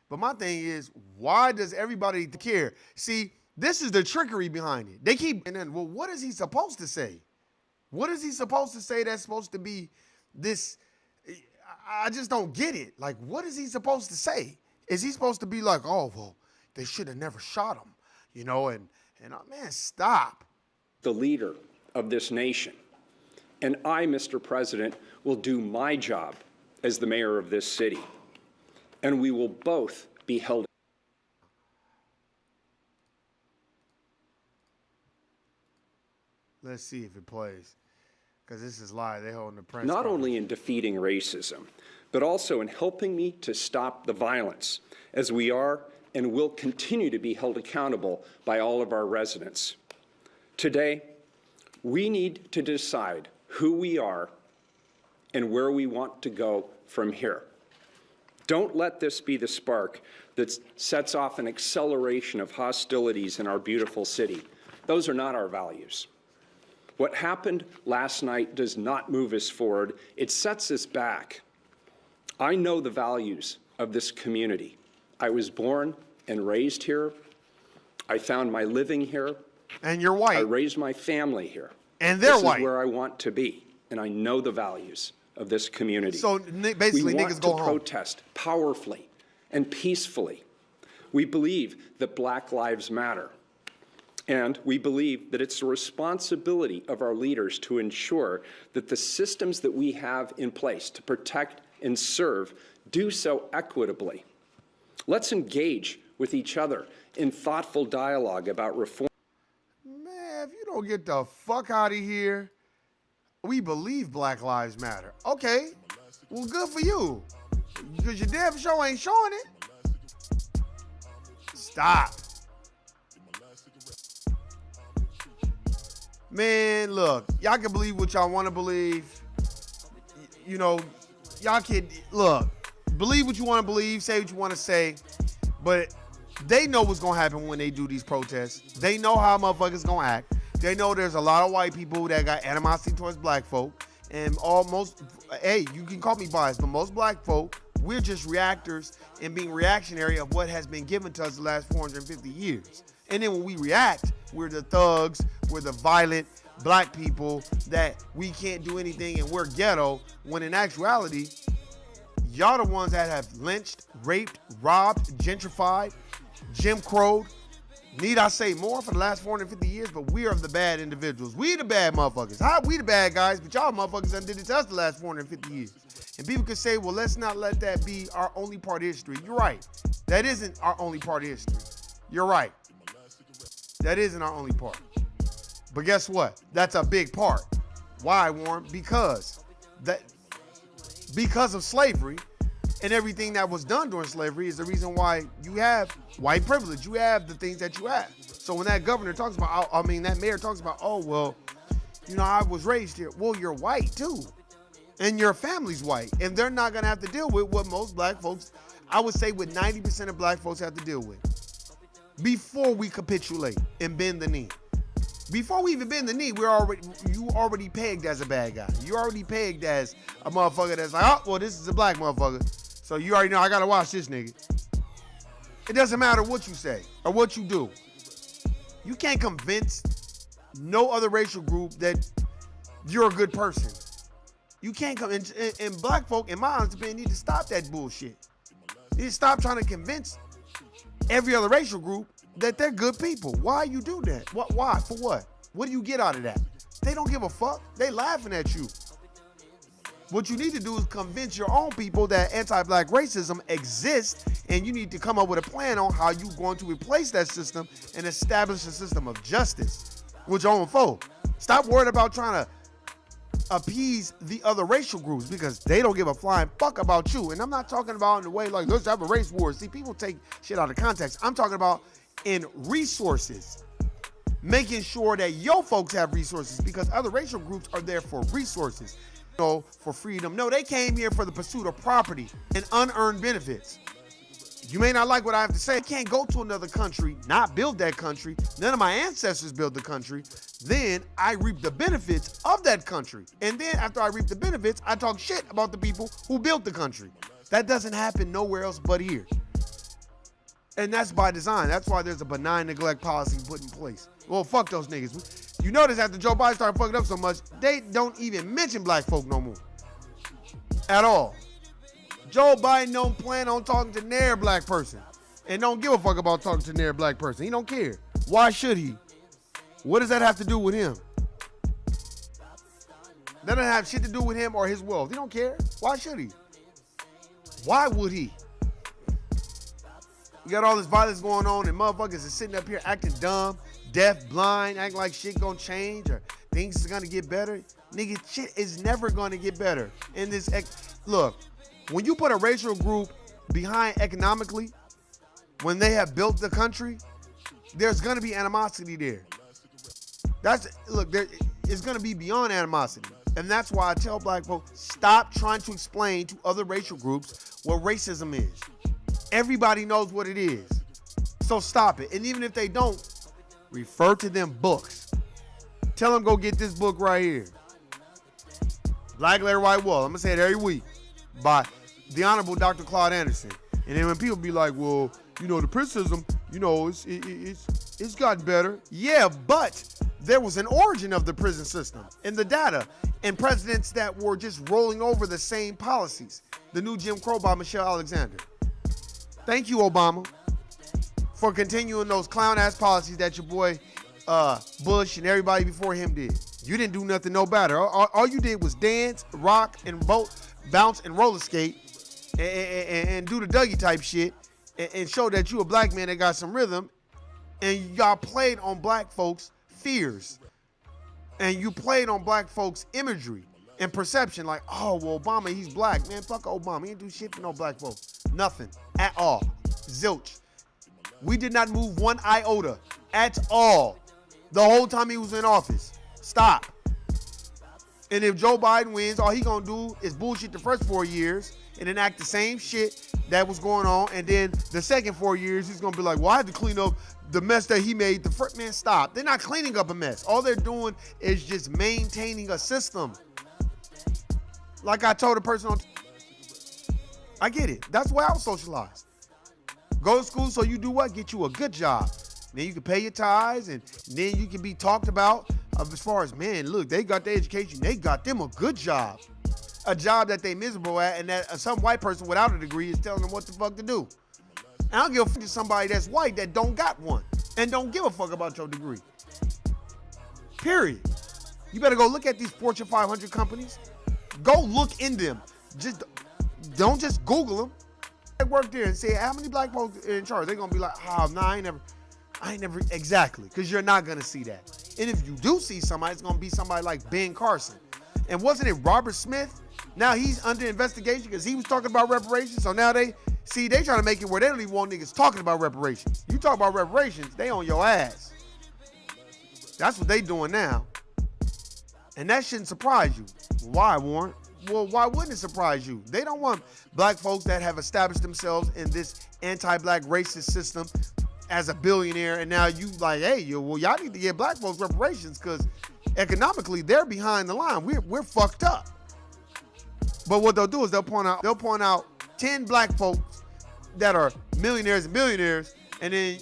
But my thing is, why does everybody care? See, this is the trickery behind it. They keep, and then, well, what is he supposed to say? What is he supposed to say that's supposed to be this? I just don't get it. Like, what is he supposed to say? Is he supposed to be like, oh, well, they should have never shot him, you know, and man, stop.
The leader of this nation, and I, Mr. President, will do my job as the mayor of this city, and we will both be held.
Let's see if it plays, because this is live. They're holding the press
Not
conference.
only in defeating racism, but also in helping me to stop the violence, as we are and will continue to be held accountable by all of our residents. Today, we need to decide who we are and where we want to go from here. Don't let this be the spark that sets off an acceleration of hostilities in our beautiful city. Those are not our values. What happened last night does not move us forward. It sets us back. I know the values of this community. I was born and raised here. I found my living here.
And you're white.
I raised my family here.
And they're white.
This is where I want to be, and I know the values of this community.
So basically,
we
niggas
want
go
to
home.
protest powerfully and peacefully. We believe that Black Lives Matter. And we believe that it's the responsibility of our leaders to ensure that the systems that we have in place to protect and serve do so equitably. Let's engage with each other in thoughtful dialogue about reform.
Man, if you don't get the fuck out of here, we believe Black Lives Matter. Okay, well, good for you, because your damn show ain't showing it. Stop. Man, look, y'all can believe what y'all want to believe. You know, y'all can, look, believe what you want to believe, say what you want to say, but they know what's going to happen when they do these protests. They know how motherfuckers going to act. They know there's a lot of white people that got animosity towards black folk, and almost, hey, you can call me biased, but most black folk We're just reactors and being reactionary of what has been given to us the last 450 years. And then when we react, we're the thugs, we're the violent black people that we can't do anything and we're ghetto, when in actuality, y'all the ones that have lynched, raped, robbed, gentrified, Jim Crowed. Need I say more for the last 450 years? But we are the bad individuals. We the bad motherfuckers. How we the bad guys, but y'all motherfuckers done did it to us the last 450 years. And people could say, well, let's not let that be our only part of history. You're right. That isn't our only part of history. You're right. That isn't our only part. But guess what? That's a big part. Why, Warren? Because of slavery and everything that was done during slavery is the reason why you have white privilege. You have the things that you have. So when that governor talks about, that mayor talks about, oh, well, I was raised here. Well, you're white too. And your family's white. And they're not going to have to deal with what most black folks, I would say what 90% of black folks have to deal with before we capitulate and bend the knee. Before we even bend the knee, you already pegged as a bad guy. You already pegged as a motherfucker that's like, oh, well, this is a black motherfucker. So you already know I gotta watch this nigga. It doesn't matter what you say or what you do. You can't convince no other racial group that you're a good person. You can't come and black folk, in my honest opinion, need to stop that bullshit. You need to stop trying to convince every other racial group that they're good people. Why you do that? Why? For what? What do you get out of that? They don't give a fuck. They laughing at you. What you need to do is convince your own people that anti-black racism exists, and you need to come up with a plan on how you're going to replace that system and establish a system of justice with your own folk. Stop worrying about trying to appease the other racial groups because they don't give a flying fuck about you. And I'm not talking about in the way like, let's have a race war. See, people take shit out of context. I'm talking about in resources, making sure that your folks have resources because other racial groups are there for resources, for freedom. No, they came here for the pursuit of property and unearned benefits. You may not like what I have to say. I can't go to another country, not build that country. None of my ancestors built the country. Then I reap the benefits of that country. And then after I reap the benefits, I talk shit about the people who built the country. That doesn't happen nowhere else but here. And that's by design. That's why there's a benign neglect policy put in place. Well, fuck those niggas. You notice after Joe Biden started fucking up so much, they don't even mention black folk no more. At all. Joe Biden don't plan on talking to near black person. And don't give a fuck about talking to near black person. He don't care. Why should he? What does that have to do with him? That doesn't have shit to do with him or his wealth. He don't care. Why should he? Why would he? You got all this violence going on and motherfuckers is sitting up here acting dumb, deaf, blind, acting like shit gonna change or things is gonna get better. Nigga, shit is never gonna get better. In this, look, when you put a racial group behind economically, when they have built the country, there's gonna be animosity there. It's gonna be beyond animosity. And that's why I tell black folks, stop trying to explain to other racial groups what racism is. Everybody knows what it is. So stop it. And even if they don't, refer to them books. Tell them go get this book right here. Black Letter White Wall. I'm gonna say it every week. By the Honorable Dr. Claude Anderson. And then when people be like, well, the prism, it's gotten better. Yeah, but there was an origin of the prison system and the data and presidents that were just rolling over the same policies. The new Jim Crow by Michelle Alexander. Thank you, Obama, for continuing those clown-ass policies that your boy Bush and everybody before him did. You didn't do nothing no better. All you did was dance, rock, and bounce and roller skate and do the Dougie type shit and show that you a black man that got some rhythm. And y'all played on black folks' fears. And you played on black folks' imagery and perception. Like, oh, well, Obama, he's black. Man, fuck Obama. He didn't do shit for no black folks. Nothing. At all. Zilch. We did not move one iota. At all. The whole time he was in office. Stop. And if Joe Biden wins, all he gonna do is bullshit the first 4 years and enact the same shit that was going on. And then the second 4 years, he's gonna be like, well, I had to clean up the mess that he made. The first man, stop. They're not cleaning up a mess. All they're doing is just maintaining a system. Like I told a person on, I get it. That's the way I was socialized. Go to school so you do what? Get you a good job. Then you can pay your tithes, and then you can be talked about as far as, man, look, they got their education. They got them a good job. A job that they miserable at, and that some white person without a degree is telling them what the fuck to do. And I don't give a fuck to somebody that's white that don't got one and don't give a fuck about your degree. Period. You better go look at these Fortune 500 companies. Go look in them. Just don't just Google them. I work there and say, how many black folks are in charge? They're gonna be like, oh, no, I ain't never, exactly, because you're not gonna see that. And if you do see somebody, it's gonna be somebody like Ben Carson. And wasn't it Robert Smith? Now he's under investigation because he was talking about reparations. So now they trying to make it where they don't even want niggas talking about reparations. You talk about reparations, they on your ass. That's what they doing now. And that shouldn't surprise you. Why, Warren? Well, why wouldn't it surprise you? They don't want black folks that have established themselves in this anti-black racist system as a billionaire, and now you like, hey, y'all need to get black folks reparations because economically they're behind the line. We're fucked up. But what they'll do is they'll point out 10 black folks that are millionaires and billionaires, and then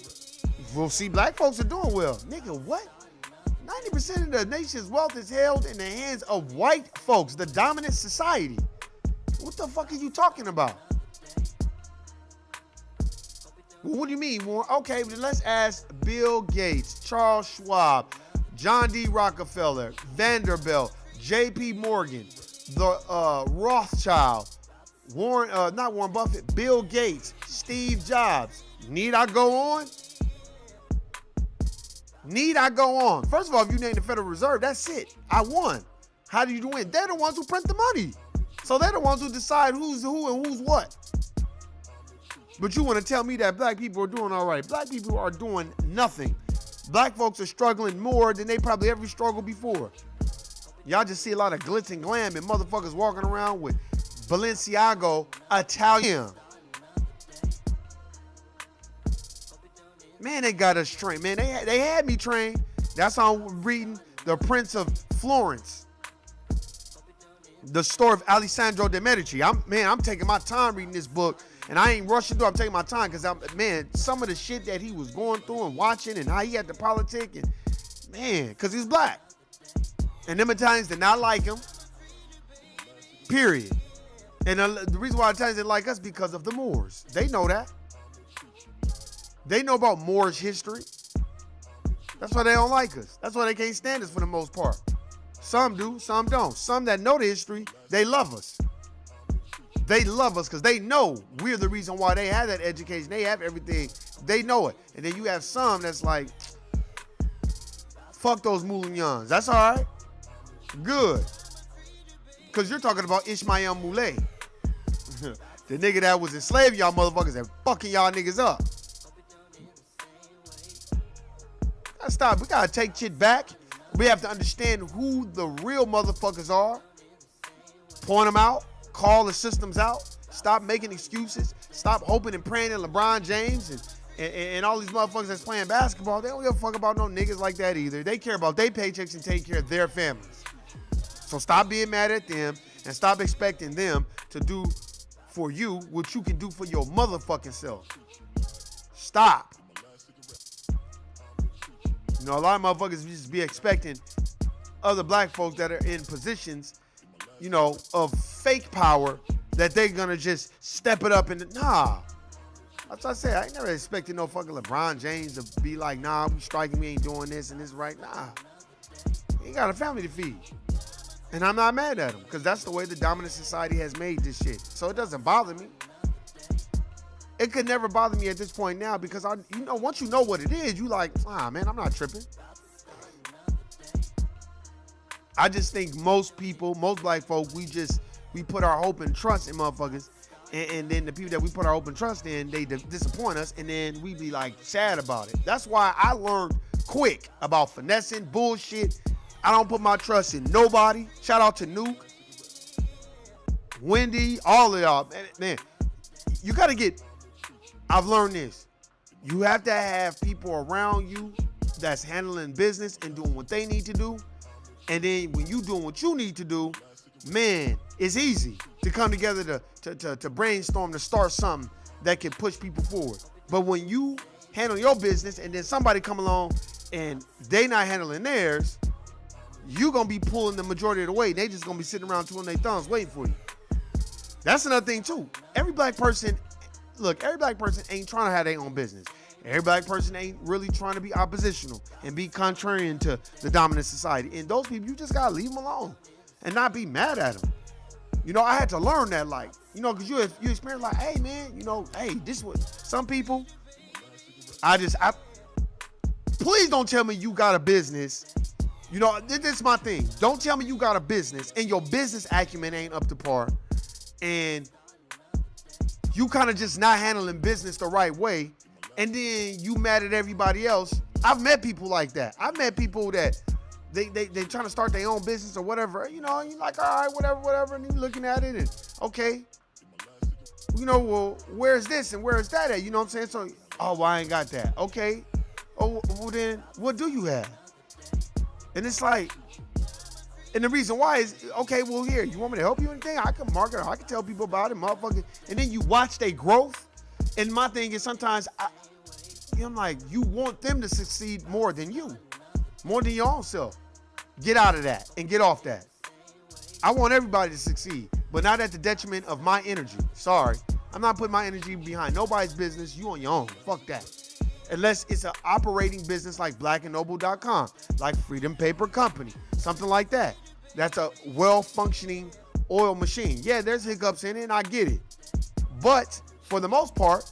we'll see black folks are doing well. Nigga, what? 90% of the nation's wealth is held in the hands of white folks, the dominant society. What the fuck are you talking about? Well, what do you mean? Well, okay, then let's ask Bill Gates, Charles Schwab, John D. Rockefeller, Vanderbilt, J.P. Morgan, the Rothschild, not Warren Buffett, Bill Gates, Steve Jobs. Need I go on? Need I go on? First of all, if you name the Federal Reserve, that's it. I won. How do you win? They're the ones who print the money. So they're the ones who decide who's who and who's what. But you want to tell me that black people are doing all right. Black people are doing nothing. Black folks are struggling more than they probably ever struggled before. Y'all just see a lot of glitz and glam and motherfuckers walking around with Balenciaga Italian. Man, they got us trained. Man, they had me trained. That's how I'm reading The Prince of Florence. The story of Alessandro de Medici. I'm taking my time reading this book, and I ain't rushing through. I'm taking my time because some of the shit that he was going through and watching and how he had to politic, and because he's black. And them Italians did not like him. Period. And the reason why Italians didn't like us because of the Moors. They know that. They know about Moorish history. That's why they don't like us. That's why they can't stand us for the most part. Some do, some don't. Some that know the history, they love us. They love us because they know we're the reason why they have that education. They have everything. They know it. And then you have some that's like, fuck those Moulignans. That's all right. Good. Because you're talking about Ismail Moulay. The nigga that was enslaving y'all motherfuckers and fucking y'all niggas up. Gotta stop. We gotta take shit back. We have to understand who the real motherfuckers are. Point them out. Call the systems out. Stop making excuses. Stop hoping and praying that LeBron James and all these motherfuckers that's playing basketball, they don't give a fuck about no niggas like that either. They care about their paychecks and take care of their families. So stop being mad at them and stop expecting them to do for you what you can do for your motherfucking self. Stop. You know, a lot of motherfuckers just be expecting other black folks that are in positions, you know, of fake power that they're gonna just step it up and nah. That's what I said. I ain't never expected no fucking LeBron James to be like, nah, we striking, we ain't doing this and this right. Nah. He got a family to feed. And I'm not mad at him because that's the way the dominant society has made this shit. So it doesn't bother me. It could never bother me at this point now because once you know what it is, you like, man, I'm not tripping. I just think most people, most black folk, we put our hope and trust in motherfuckers, and then the people that we put our hope and trust in, they disappoint us, and then we be like sad about it. That's why I learned quick about finessing, bullshit. I don't put my trust in nobody. Shout out to Nuke, Wendy, all of y'all. Man, you gotta get, I've learned this. You have to have people around you that's handling business and doing what they need to do. And then when you doing what you need to do, man, it's easy to come together to brainstorm, to start something that can push people forward. But when you handle your business and then somebody come along and they not handling theirs, you gonna be pulling the majority of the weight. They just gonna be sitting around twiddling their thumbs waiting for you. That's another thing too. Every black person ain't trying to have their own business. Every black person ain't really trying to be oppositional and be contrarian to the dominant society. And those people, you just gotta leave them alone and not be mad at them. You know, I had to learn that, like, you know, because you experience like, hey man, you know, hey, this is what some people. Please don't tell me you got a business. You know, this is my thing. Don't tell me you got a business and your business acumen ain't up to par, and you kind of just not handling business the right way, and then you mad at everybody else. I've met people like that. I've met people that they trying to start their own business or whatever. You know, and you're like, all right, whatever, and you're looking at it and okay, you know, well, where's this and where's that at? You know what I'm saying? So, oh, well, I ain't got that. Okay. Oh, well then, what do you have? And it's like, and the reason why is, okay, well, here, you want me to help you or anything? I can market it. I can tell people about it, motherfucker. And then you watch their growth. And my thing is sometimes, I'm like, you want them to succeed more than you, more than your own self. Get out of that and get off that. I want everybody to succeed, but not at the detriment of my energy. Sorry. I'm not putting my energy behind nobody's business. You on your own. Fuck that. Unless it's an operating business like blackandnoble.com, like Freedom Paper Company, something like that. That's a well-functioning oil machine. Yeah, there's hiccups in it, and I get it. But for the most part,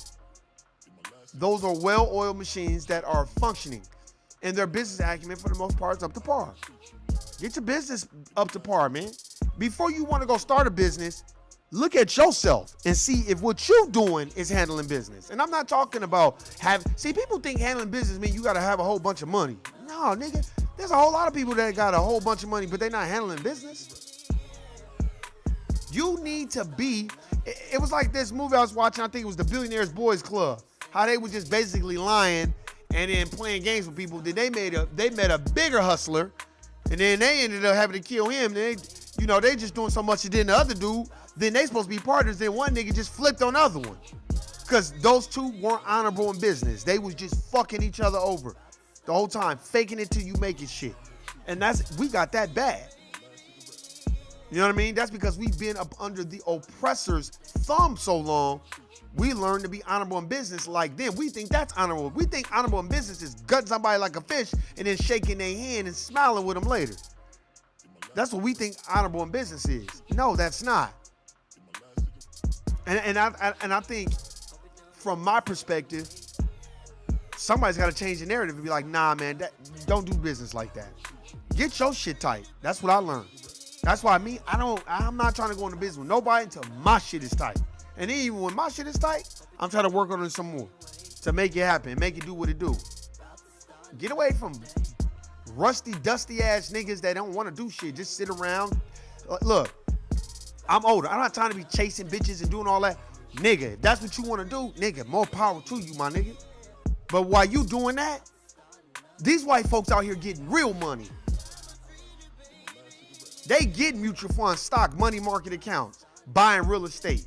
those are well-oiled machines that are functioning. And their business acumen, for the most part, is up to par. Get your business up to par, man. Before you want to go start a business, look at yourself and see if what you're doing is handling business. And I'm not talking about people think handling business means you got to have a whole bunch of money. No, nigga, there's a whole lot of people that got a whole bunch of money, but they're not handling business. You need to be, it was like this movie I was watching, I think it was the Billionaires Boys Club, how they were just basically lying and then playing games with people. Then they met a bigger hustler, and then they ended up having to kill him. They just doing so much than the other dude. Then they supposed to be partners. Then one nigga just flipped on the other one. Because those two weren't honorable in business. They was just fucking each other over the whole time, faking it till you make it shit. And we got that bad. You know what I mean? That's because we've been up under the oppressor's thumb so long, we learned to be honorable in business like them. We think that's honorable. We think honorable in business is gutting somebody like a fish and then shaking their hand and smiling with them later. That's what we think honorable in business is. No, that's not. And I think, from my perspective, somebody's got to change the narrative and be like, nah, man, don't do business like that. Get your shit tight. That's what I learned. That's why I'm not trying to go into business with nobody until my shit is tight. And then even when my shit is tight, I'm trying to work on it some more to make it happen, make it do what it do. Get away from rusty, dusty ass niggas that don't want to do shit. Just sit around. Look, I'm older. I'm not trying to be chasing bitches and doing all that. Nigga, if that's what you want to do, nigga, more power to you, my nigga. But while you doing that, these white folks out here getting real money. They get mutual funds, stock, money market accounts, buying real estate.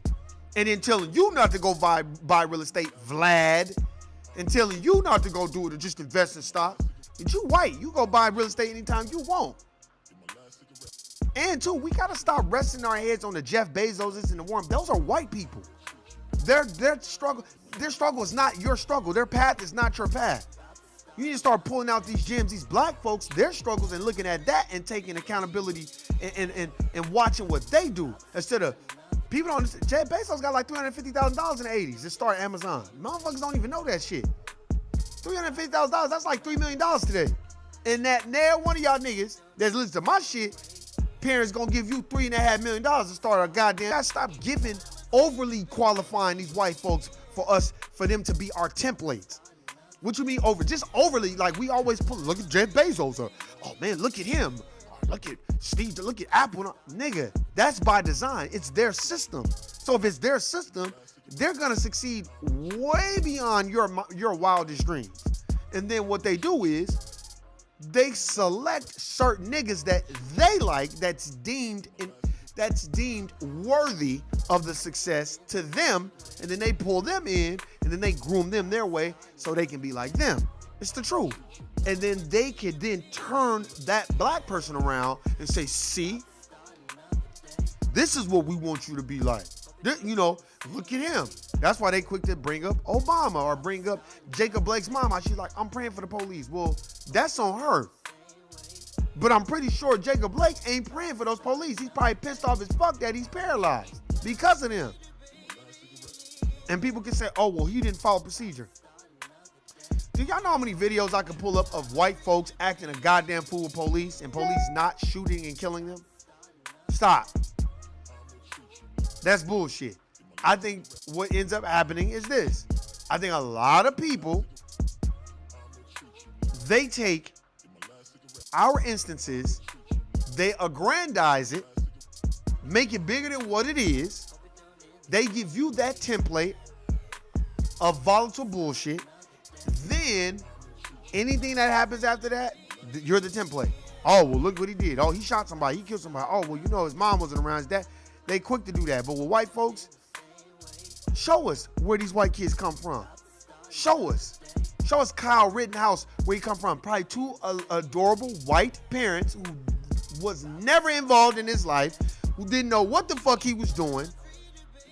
And then telling you not to go buy real estate, Vlad. And telling you not to go do it or just invest in stock. But you white, you go buy real estate anytime you want. And two, we gotta stop resting our heads on the Jeff Bezoses and the Warren. Those are white people. Their struggle is not your struggle. Their path is not your path. You need to start pulling out these gems, these black folks, their struggles, and looking at that and taking accountability and watching what they do. Instead of people don't understand. Jeff Bezos got like $350,000 in the 80s to start Amazon. Motherfuckers don't even know that shit. $350,000, that's like $3 million today. And that now one of y'all niggas that's listening to my shit, parents gonna give you $3.5 million to start a goddamn. Gotta stop giving, overly qualifying these white folks for them to be our templates. What you mean over? Just overly, like we always look at Jeff Bezos, or oh man, look at him. Look at Steve, look at Apple. Nigga, that's by design. It's their system. So if it's their system, they're gonna succeed way beyond your wildest dreams. And then what they do is they select certain niggas that they like, that's deemed that's deemed worthy of the success to them, and then they pull them in, and then they groom them their way so they can be like them. It's the truth. And then they can then turn that black person around and say, see, this is what we want you to be like. You know, look at him. That's why they quick to bring up Obama or bring up Jacobblake's mama. She's like, I'm praying for the police. Well, that's on her. But I'm pretty sure Jacobblake ain't praying for those police. He's probably pissed off as fuck that he's paralyzed because of them. And people can say, oh, well, he didn't follow procedure. Do y'all know how many videos I can pull up of white folks acting a goddamn fool with police and police not shooting and killing them? Stop. That's bullshit. I think what ends up happening is this. I think a lot of people, they take our instances, they aggrandize it, make it bigger than what it is. They give you that template of volatile bullshit. Then anything that happens after that, you're the template. Oh, well, look what he did. Oh, he shot somebody. He killed somebody. Oh, well, you know his mom wasn't around. His dad. They quick to do that. But with white folks, show us where these white kids come from. Show us. Show us Kyle Rittenhouse, where he come from. Probably two adorable white parents who was never involved in his life, who didn't know what the fuck he was doing.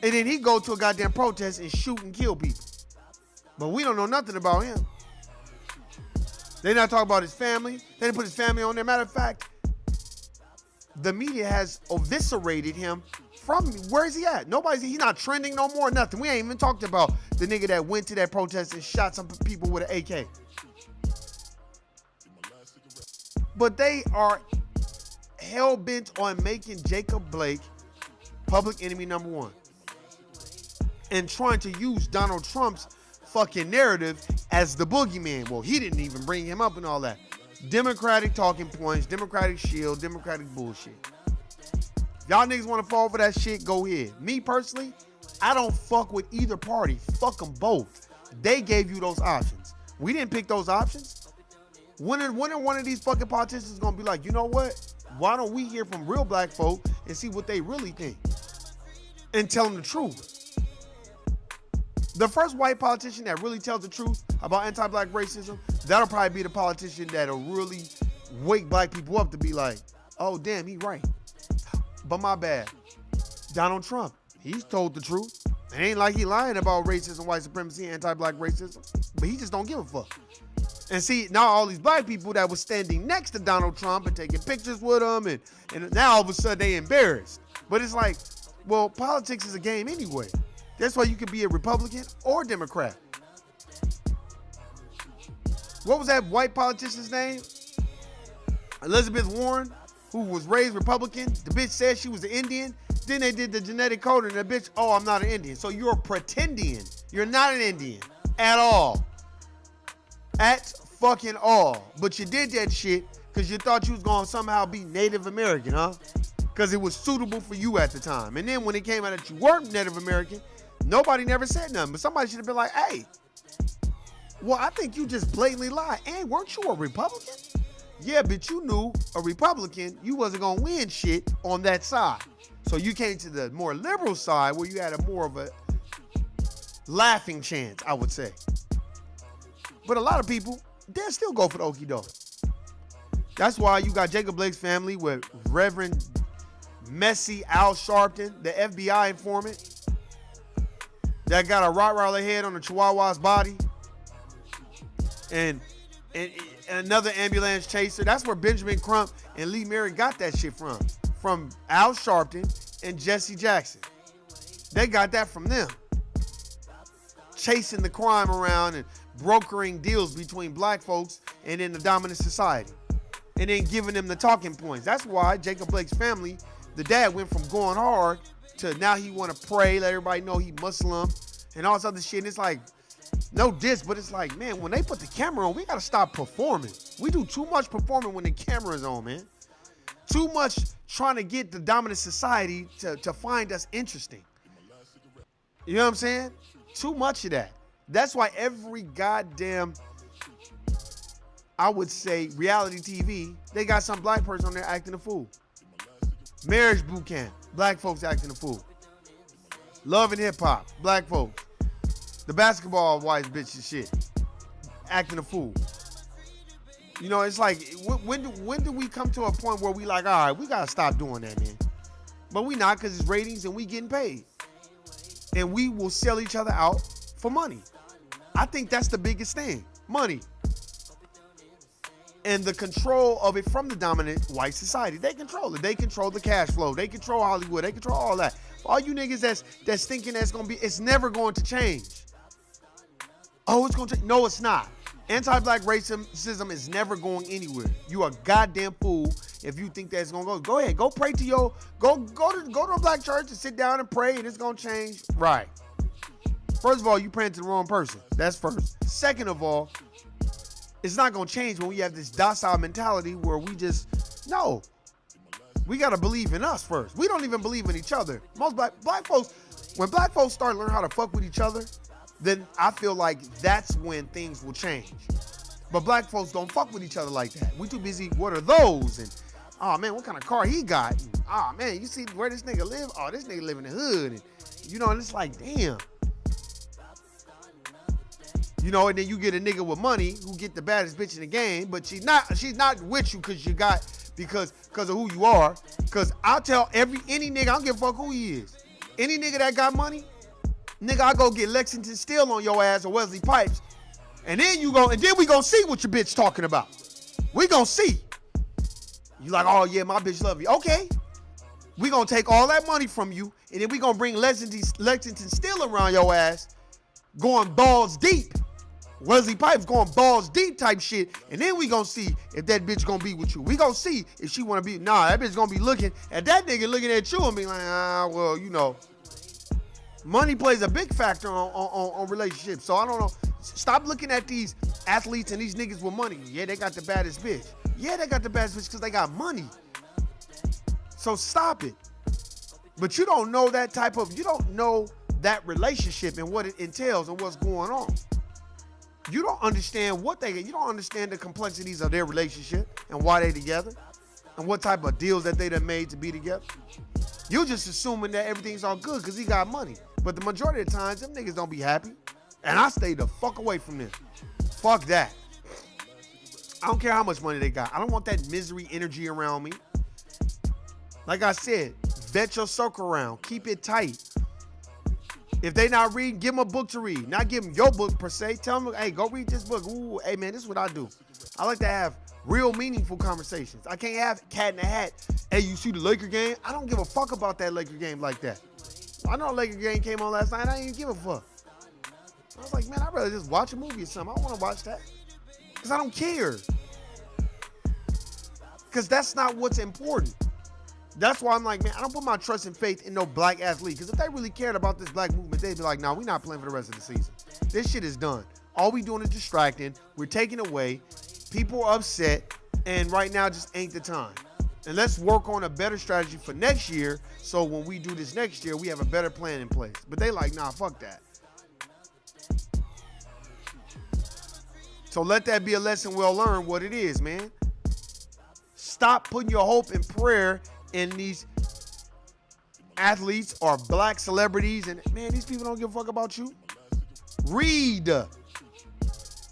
And then he go to a goddamn protest and shoot and kill people. But we don't know nothing about him. They not talking about his family. They didn't put his family on there. Matter of fact, the media has eviscerated him from, where is he at? He's not trending no more, nothing. We ain't even talked about the nigga that went to that protest and shot some people with an AK. But they are hell-bent on making Jacobblake public enemy number one. And trying to use Donald Trump's fucking narrative as the boogeyman. Well, he didn't even bring him up and all that. Democratic talking points, Democratic shield, Democratic bullshit. Y'all niggas want to fall for that shit, go ahead. Me personally, I don't fuck with either party. Fuck them both. They gave you those options. We didn't pick those options. When are one of these fucking politicians gonna be like, you know what? Why don't we hear from real black folk and see what they really think? And tell them the truth. The first white politician that really tells the truth about anti-black racism, that'll probably be the politician that'll really wake black people up to be like, oh, damn, he right. But my bad. Donald Trump, he's told the truth. It ain't like he lying about racism, white supremacy, anti-black racism, but he just don't give a fuck. And see, now all these black people that was standing next to Donald Trump and taking pictures with him, and now all of a sudden they embarrassed. But it's like, well, politics is a game anyway. That's why you could be a Republican or Democrat. What was that white politician's name? Elizabeth Warren, who was raised Republican. The bitch said she was an Indian. Then they did the genetic code and the bitch, oh, I'm not an Indian. So you're pretending. You're not an Indian at all. At fucking all. But you did that shit because you thought you was going to somehow be Native American, huh? Because it was suitable for you at the time. And then when it came out that you weren't Native American, nobody never said nothing. But somebody should have been like, hey, well, I think you just blatantly lied. And weren't you a Republican? Yeah, but you knew a Republican, you wasn't going to win shit on that side. So you came to the more liberal side where you had a more of a laughing chance, I would say. But a lot of people, they'll still go for the okie doke. That's why you got Jacobllake's family with Reverend Messy Al Sharpton, the FBI informant, that got a Rottweiler head on a Chihuahua's body. And another ambulance chaser. That's where Benjamin Crump and Lee Merritt got that shit from Al Sharpton and Jesse Jackson. They got that from them. Chasing the crime around and brokering deals between black folks and in the dominant society. And then giving them the talking points. That's why Jacobllake's family, the dad went from going hard to now he want to pray, let everybody know he Muslim and all this other shit. And it's like, no diss, but it's like, man, when they put the camera on, we got to stop performing. We do too much performing when the camera's on, man. Too much trying to get the dominant society to find us interesting. You know what I'm saying? Too much of that. That's why every goddamn, I would say, reality TV, they got some black person on there acting a fool. Marriage boot camp. black folks acting a fool. Love and hip hop, black folks. The basketball wives, bitch and shit, acting a fool. You know, it's like, when do we come to a point where we like, all right, we gotta stop doing that, man? But we not, because it's ratings and we getting paid. And we will sell each other out for money. I think that's the biggest thing, money. And the control of it from the dominant white society. They control it. They control the cash flow. They control Hollywood. They control all that. For all you niggas that's thinking that's gonna be, it's never going to change. Oh, it's gonna change. No, it's not. Anti-black racism is never going anywhere. You a goddamn fool if you think that's gonna go. Go ahead, go pray to your, go to a black church and sit down and pray and it's gonna change. Right. First of all, you praying to the wrong person. That's first. Second of all, it's not gonna change when we have this docile mentality where we just, no. We gotta believe in us first. We don't even believe in each other. Most black folks, when black folks start learning how to fuck with each other, then I feel like that's when things will change. But black folks don't fuck with each other like that. We too busy, what are those? And, oh man, what kind of car he got? And, oh man, you see where this nigga live? Oh, this nigga live in the hood. And, you know, and it's like, damn. You know, and then you get a nigga with money who get the baddest bitch in the game, but she's not with you because of who you are. Because I'll tell any nigga, I don't give a fuck who he is. Any nigga that got money, nigga, I go get Lexington Steel on your ass or Wesley Pipes. And then we gonna see what your bitch talking about. We gonna see. You like, oh yeah, my bitch love you. Okay. We gonna take all that money from you, and then we gonna bring Lexington Steel around your ass, going balls deep. Wesley Pipes going balls deep type shit, and then we gonna see if that bitch gonna be with you. We gonna see if she wanna be, nah, that bitch gonna be looking at that nigga looking at you and be like, well, you know. Money plays a big factor on relationships. So I don't know. Stop looking at these athletes and these niggas with money. Yeah, they got the baddest bitch. Yeah, they got the baddest bitch because they got money. So stop it. But you don't know you don't know that relationship and what it entails and what's going on. You don't understand you don't understand the complexities of their relationship and why they together and what type of deals that they done made to be together. You're just assuming that everything's all good because he got money. But the majority of the times, them niggas don't be happy. And I stay the fuck away from them. Fuck that. I don't care how much money they got. I don't want that misery energy around me. Like I said, vet your circle around. Keep it tight. If they not reading, give them a book to read. Not give them your book per se. Tell them, hey, go read this book. Ooh, hey man, this is what I do. I like to have real meaningful conversations. I can't have cat in the hat. Hey, you see the Laker game? I don't give a fuck about that Laker game like that. I know a Laker game came on last night. I didn't even give a fuck. I was like, man, I'd rather just watch a movie or something. I don't want to watch that. Because I don't care. Because that's not what's important. That's why I'm like, man, I don't put my trust and faith in no black athlete. Because if they really cared about this black movement, they'd be like, nah, we're not playing for the rest of the season. This shit is done. All we doing is distracting. We're taking away. People are upset. And right now just ain't the time. And let's work on a better strategy for next year. So when we do this next year, we have a better plan in place. But they like, nah, fuck that. So let that be a lesson well learned what it is, man. Stop putting your hope and prayer in these athletes or black celebrities. And man, these people don't give a fuck about you. Read.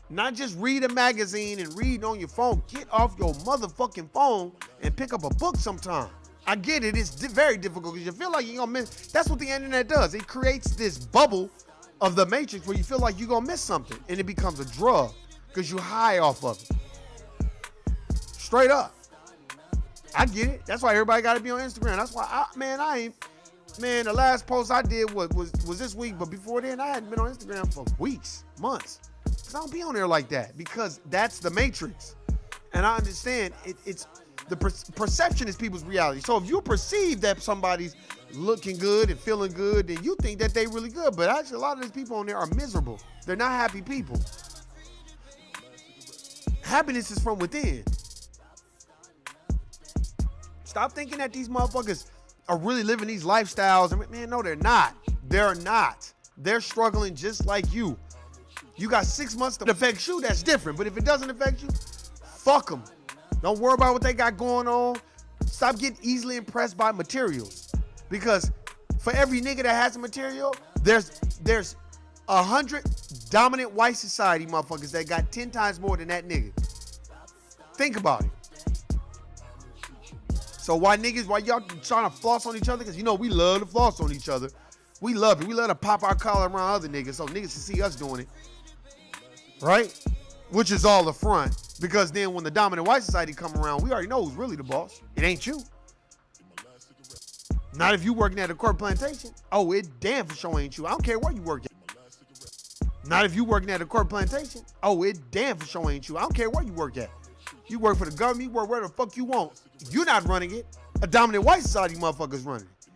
Not just read a magazine and read on your phone. Get off your motherfucking phone and pick up a book sometime. I get it. It's very difficult because you feel like you're going to miss. That's what the internet does. It creates this bubble of the matrix where you feel like you're going to miss something. And it becomes a drug because you're high off of it. Straight up. I get it. That's why everybody got to be on Instagram. That's why, the last post I did was this week. But before then, I hadn't been on Instagram for weeks, months. Because I don't be on there like that. Because that's the matrix. And I understand it's the perception is people's reality. So if you perceive that somebody's looking good and feeling good, then you think that they really good. But actually, a lot of these people on there are miserable. They're not happy people. Happiness is from within. Stop thinking that these motherfuckers are really living these lifestyles. And man, no, they're not. They're not. They're struggling just like you. You got 6 months to affect you, that's different. But if it doesn't affect you, fuck them. Don't worry about what they got going on. Stop getting easily impressed by materials. Because for every nigga that has the material, there's 100 dominant white society motherfuckers that got 10 times more than that nigga. Think about it. So why y'all trying to floss on each other? Because you know we love to floss on each other. We love it. We love to pop our collar around other niggas so niggas can see us doing it. Right? Which is all a front. Because then when the dominant white society come around, we already know who's really the boss. It ain't you. Not if you working at a corporate plantation. Oh, it damn for sure ain't you. I don't care where you work at. Not if you working at a corporate plantation. Oh, it damn for sure ain't you. I don't care where you work at. You work for the government, you work where the fuck you want. You're not running it. A dominant white society motherfucker's running it.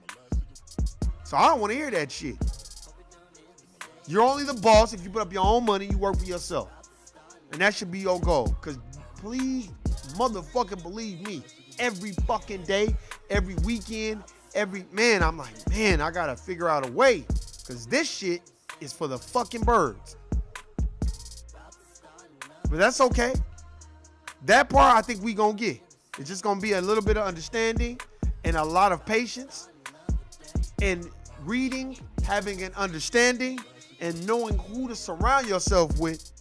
So I don't want to hear that shit. You're only the boss if you put up your own money, you work for yourself. And that should be your goal. Because please motherfucking believe me, every fucking day, every weekend, I'm like, man, I got to figure out a way. Because this shit is for the fucking birds. But that's okay. That part I think we gonna get. It's just gonna be a little bit of understanding and a lot of patience and reading, having an understanding and knowing who to surround yourself with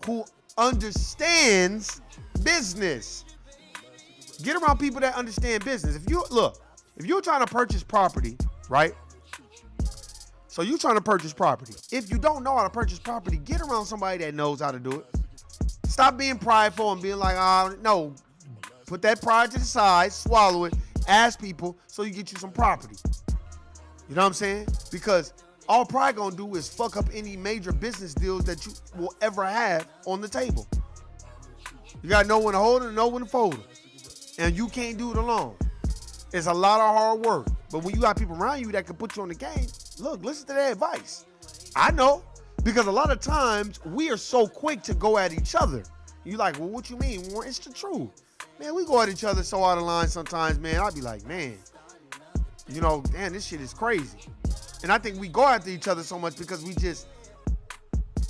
who understands business. Get around people that understand business. If you're trying to purchase property, right? So you're trying to purchase property. If you don't know how to purchase property, get around somebody that knows how to do it. Stop being prideful and being like, no. Put that pride to the side, swallow it, ask people so you get you some property. You know what I'm saying? Because all pride gonna do is fuck up any major business deals that you will ever have on the table. You gotta know when to hold it and know when to fold it. And you can't do it alone. It's a lot of hard work. But when you got people around you that can put you on the game, look, listen to their advice. I know. Because a lot of times we are so quick to go at each other. You like, well, what you mean? Well, it's the truth. Man, we go at each other so out of line sometimes, man. I'd be like, man, you know, damn, this shit is crazy. And I think we go after each other so much because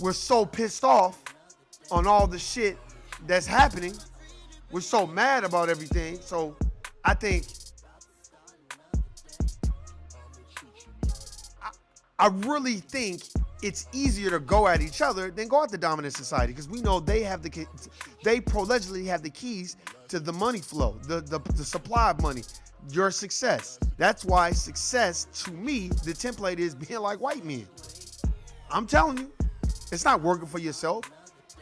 we're so pissed off on all the shit that's happening. We're so mad about everything. So I think I really think it's easier to go at each other than go at the dominant society because we know they allegedly have the keys to the money flow, the supply of money, your success. That's why success, to me, the template is being like white men. I'm telling you, it's not working for yourself.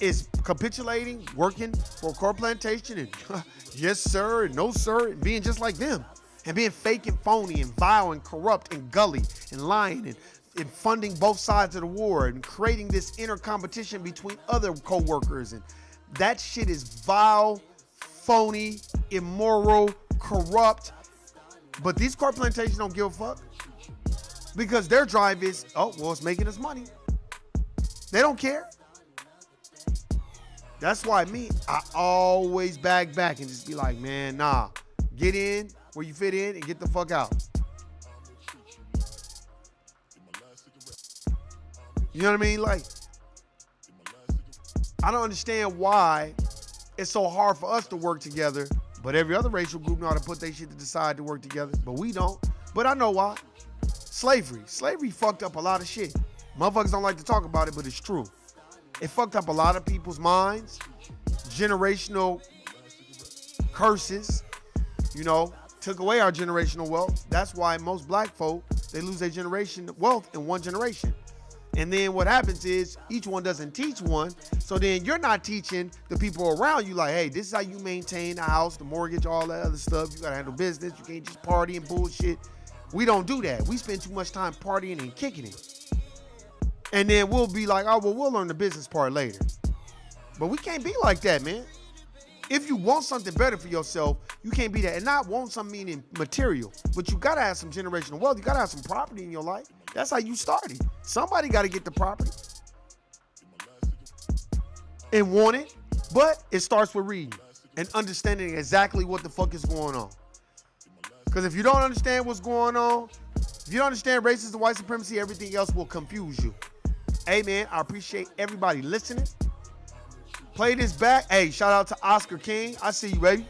It's capitulating, working for a corporate plantation and yes, sir, and no, sir, and being just like them and being fake and phony and vile and corrupt and gully and lying and funding both sides of the war and creating this inner competition between other co-workers. And that shit is vile, phony, immoral, corrupt. But these corporate plantations don't give a fuck because their drive is, oh, well, it's making us money. They don't care. That's why I always back and just be like, man, nah, get in where you fit in and get the fuck out. You know what I mean? Like, I don't understand why it's so hard for us to work together, but every other racial group know how to put their shit to the side to work together, but we don't. But I know why. Slavery fucked up a lot of shit. Motherfuckers don't like to talk about it, but it's true. It fucked up a lot of people's minds, generational curses, you know, took away our generational wealth. That's why most black folk, they lose their generation wealth in one generation. And then what happens is each one doesn't teach one. So then you're not teaching the people around you like, hey, this is how you maintain the house, the mortgage, all that other stuff. You got to handle business. You can't just party and bullshit. We don't do that. We spend too much time partying and kicking it. And then we'll be like, oh, well, we'll learn the business part later. But we can't be like that, man. If you want something better for yourself, you can't be that. And not want something meaning material, but you got to have some generational wealth. You got to have some property in your life. That's how you started. Somebody got to get the property and want it, but it starts with reading and understanding exactly what the fuck is going on. Because if you don't understand what's going on, if you don't understand racism, white supremacy, everything else will confuse you. Hey, man, I appreciate everybody listening. Play this back. Hey, shout out to Oscar King. I see you, baby.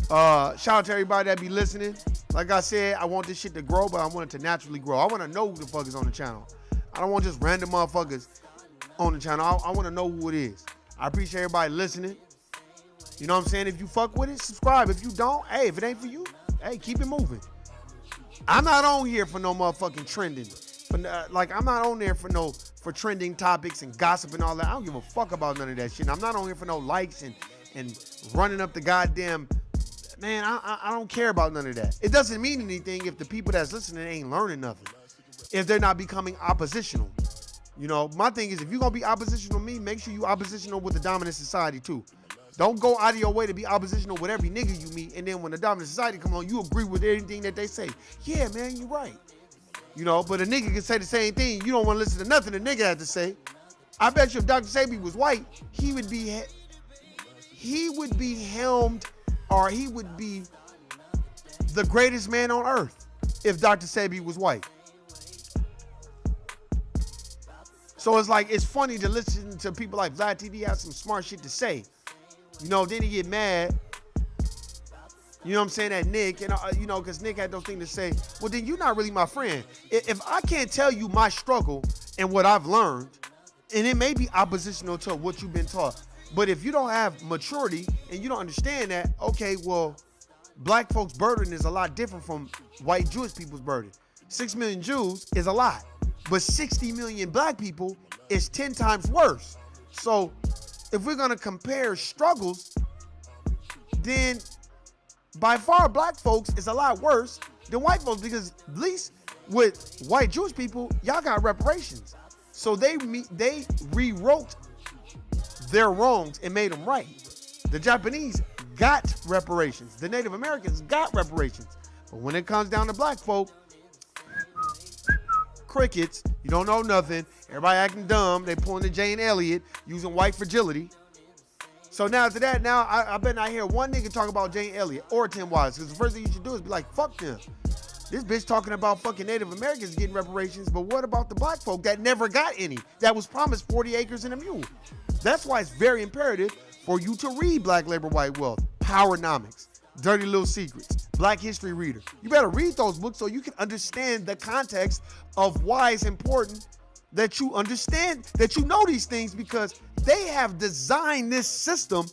Shout out to everybody that be listening. Like I said, I want this shit to grow, but I want it to naturally grow. I want to know who the fuck is on the channel. I don't want just random motherfuckers on the channel. I want to know who it is. I appreciate everybody listening. You know what I'm saying? If you fuck with it, subscribe. If you don't, hey, if it ain't for you, hey, keep it moving. I'm not on here for no motherfucking trending. I'm not on there for trending topics and gossip and all that. I don't give a fuck about none of that shit. I'm not on here for no likes and running up the goddamn. Man, I don't care about none of that. It doesn't mean anything if the people that's listening ain't learning nothing. If they're not becoming oppositional. You know, my thing is if you're going to be oppositional to me, make sure you oppositional with the dominant society too. Don't go out of your way to be oppositional with every nigga you meet, and then when the dominant society come on, you agree with anything that they say. Yeah, man, you're right. You know, but a nigga can say the same thing. You don't want to listen to nothing the nigga has to say. I bet you if Dr. Sebi was white, he would be helmed, or he would be the greatest man on earth if Dr. Sebi was white. So it's like, it's funny to listen to people like Vlad TV have some smart shit to say. You know, then he get mad. You know what I'm saying, at Nick, and you know, because Nick had those things to say. Well, then you're not really my friend. If I can't tell you my struggle and what I've learned, and it may be oppositional to what you've been taught, but if you don't have maturity and you don't understand that, okay, well, black folks' burden is a lot different from white Jewish people's burden. 6 million Jews is a lot, but 60 million black people is 10 times worse. So if we're gonna compare struggles, then by far black folks is a lot worse than white folks, because at least with white Jewish people, y'all got reparations. So they rewrote their wrongs and made them right. The Japanese got reparations. The Native Americans got reparations. But when it comes down to black folk, crickets, you don't know nothing. Everybody acting dumb. They pulling the Jane Elliott, using white fragility. So now after that, I bet not hear one nigga talk about Jane Elliott or Tim Wise, because the first thing you should do is be like, fuck them. This bitch talking about fucking Native Americans getting reparations, but what about the black folk that never got any, that was promised 40 acres and a mule? That's why it's very imperative for you to read Black Labor, White Wealth, Powernomics, Dirty Little Secrets, Black History Reader. You better read those books so you can understand the context of why it's important that you understand, that you know these things, because they have designed this system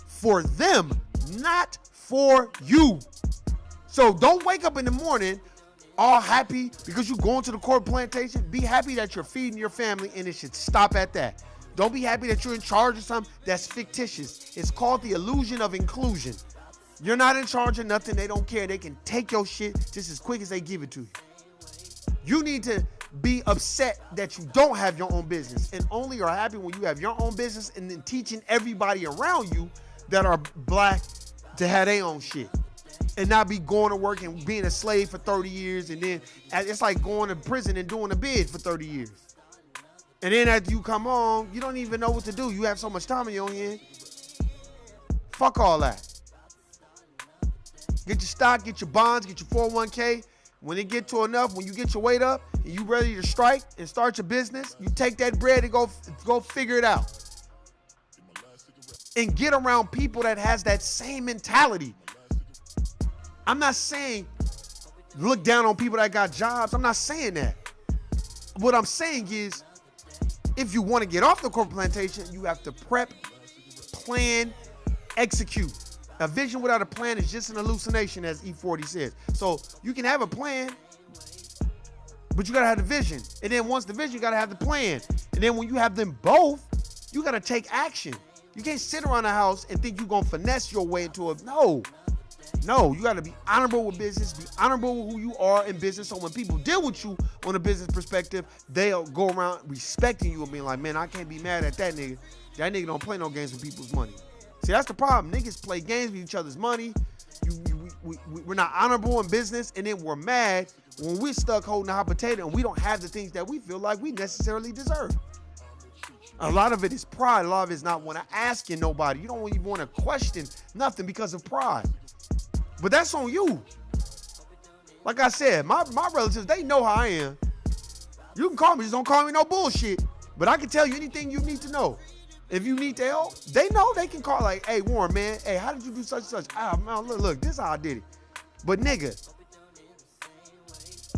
for them, not for you. So don't wake up in the morning all happy because you're going to the corporate plantation. Be happy that you're feeding your family, and it should stop at that. Don't be happy that you're in charge of something that's fictitious. It's called the illusion of inclusion. You're not in charge of nothing. They don't care. They can take your shit just as quick as they give it to you. You need to be upset that you don't have your own business, and only are happy when you have your own business, and then teaching everybody around you that are black to have their own shit, and not be going to work and being a slave for 30 years, and then it's like going to prison and doing a bid for 30 years. And then after you come home, you don't even know what to do. You have so much time in your hand. Fuck all that. Get your stock, get your bonds, get your 401k. When it get to enough, when you get your weight up and you ready to strike and start your business, you take that bread and go figure it out. And get around people that has that same mentality. I'm not saying look down on people that got jobs. I'm not saying that. What I'm saying is, if you want to get off the corporate plantation, you have to prep, plan, execute. A vision without a plan is just an hallucination, as E40 says. So you can have a plan, but you gotta have the vision. And then once the vision, you gotta have the plan. And then when you have them both, you gotta take action. You can't sit around the house and think you're gonna finesse your way into it. No, you gotta be honorable with business, be honorable with who you are in business. So when people deal with you on a business perspective, they'll go around respecting you and being like, man, I can't be mad at that nigga. That nigga don't play no games with people's money. See, that's the problem. Niggas play games with each other's money. We're not honorable in business, and then we're mad when we're stuck holding a hot potato and we don't have the things that we feel like we necessarily deserve. A lot of it is pride. A lot of it is not want to ask nobody. You don't even want to question nothing because of pride. But that's on you. Like I said, my relatives, they know how I am. You can call me, just don't call me no bullshit. But I can tell you anything you need to know. If you need the help, they know they can call like, hey, Warren, man, hey, how did you do such and such? Ah, man, look, this is how I did it. But nigga,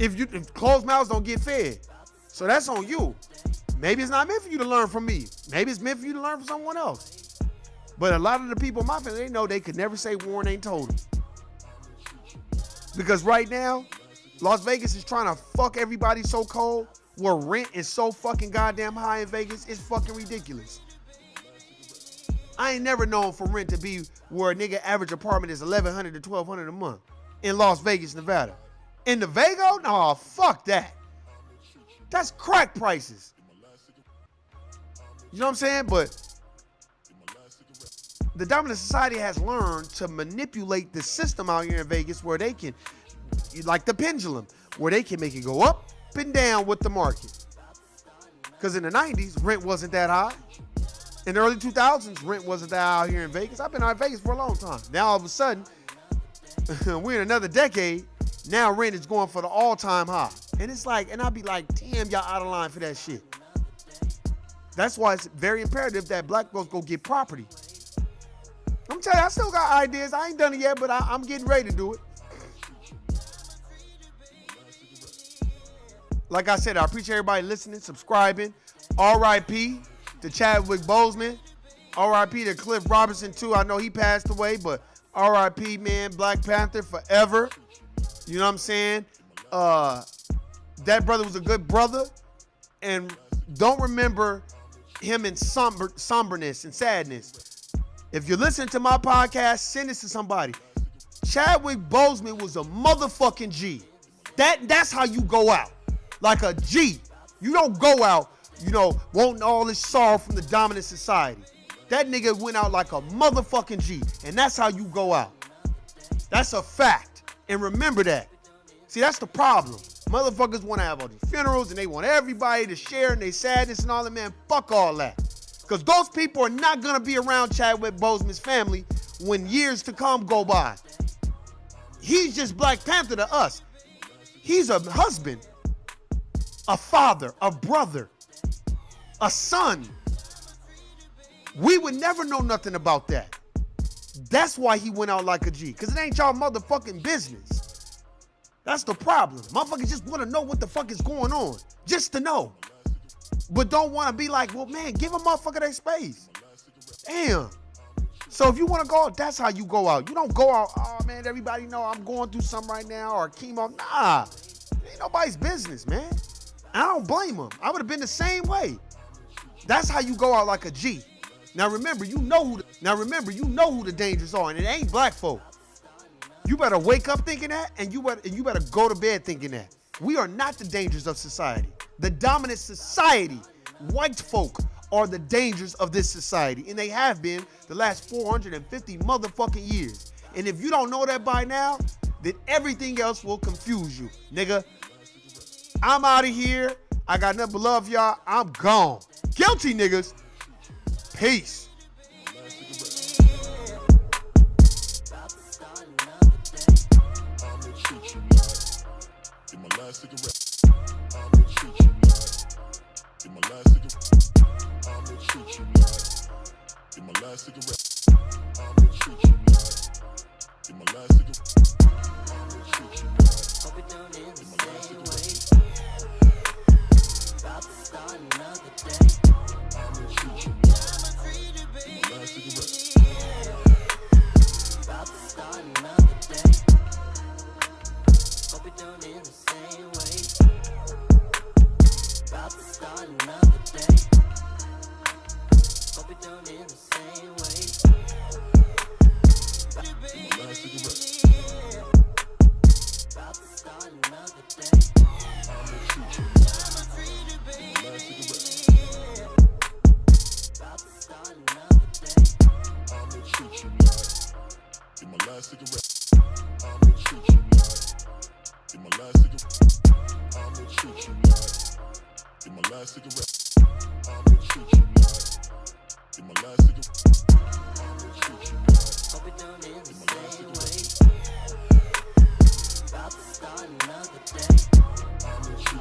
if closed mouths don't get fed, so that's on you. Maybe it's not meant for you to learn from me. Maybe it's meant for you to learn from someone else. But a lot of the people in my family, they know they could never say Warren ain't told them. Because right now, Las Vegas is trying to fuck everybody so cold where rent is so fucking goddamn high in Vegas, it's fucking ridiculous. I ain't never known for rent to be where a nigga average apartment is $1,100 to $1,200 a month in Las Vegas, Nevada. In Nevada? No, fuck that. That's crack prices. You know what I'm saying? But the dominant society has learned to manipulate the system out here in Vegas where they can, like the pendulum, where they can make it go up and down with the market. Because in the 90s, rent wasn't that high. In the early 2000s, rent wasn't that high out here in Vegas. I've been out in Vegas for a long time. Now all of a sudden, we're in another decade. Now rent is going for the all-time high. And it's like, and I'll be like, damn, y'all out of line for that shit. That's why it's very imperative that black folks go get property. I'm telling you, I still got ideas. I ain't done it yet, but I'm getting ready to do it. Like I said, I appreciate everybody listening, subscribing. R.I.P. to Chadwick Boseman. R.I.P. to Cliff Robinson, too. I know he passed away, but R.I.P., man, Black Panther forever. You know what I'm saying? That brother was a good brother. And don't remember him in somberness and sadness. If you're listening to my podcast, send this to somebody. Chadwick Boseman was a motherfucking G. That's how you go out. Like a G. You don't go out, wanting all this sorrow from the dominant society. That nigga went out like a motherfucking G. And that's how you go out. That's a fact. And remember that. See, that's the problem. Motherfuckers want to have all these funerals and they want everybody to share in their sadness and all that, man. Fuck all that. Because those people are not going to be around Chadwick Boseman's family when years to come go by. He's just Black Panther to us. He's a husband, a father, a brother, a son. We would never know nothing about that. That's why he went out like a G. Because it ain't y'all motherfucking business. That's the problem. Motherfuckers just want to know what the fuck is going on. Just to know. But don't want to be like, well, man, give a motherfucker their space. Damn. So if you want to go out, that's how you go out. You don't go out, oh, man, everybody know I'm going through something right now or chemo. Nah. It ain't nobody's business, man. I don't blame them. I would have been the same way. That's how you go out like a G. Now remember, you know who the dangers are, and it ain't black folk. You better wake up thinking that, and you better go to bed thinking that. We are not the dangers of society. The dominant society, white folk, are the dangers of this society, and they have been the last 450 motherfucking years. And if you don't know that by now, then everything else will confuse you, nigga. I'm out of here. I got nothing but love, y'all. I'm gone. Guilty, niggas. Peace.
In my last cigarette, I'ma treat you nice. In my last cigarette, I'ma treat you nice. In my last cigarette, I'ma treat you nice. In my last cigarette, I'ma treat you nice.
Hope it don't end
In
the
my last
same
cigarette,
way. About to start another day.
I'ma treat you nice. In my last cigarette,
About to start another day. Hope it don't end the same way. About to start another day. Hope it don't end the same way.
in my last cigarette,
About to start another day.
I'ma treat you nice. In my last cigarette,
About to start another day.
I'ma treat you nice. In my last cigarette, I'ma treat you nice. In my last cigarette, I'ma treat you nice. In my last cigarette, I'ma treat you nice. In my last cigarette, I'ma treat you nice.
Hope it don't end the
In my last
same
cigarette,
way. About to start another day.
I'ma treat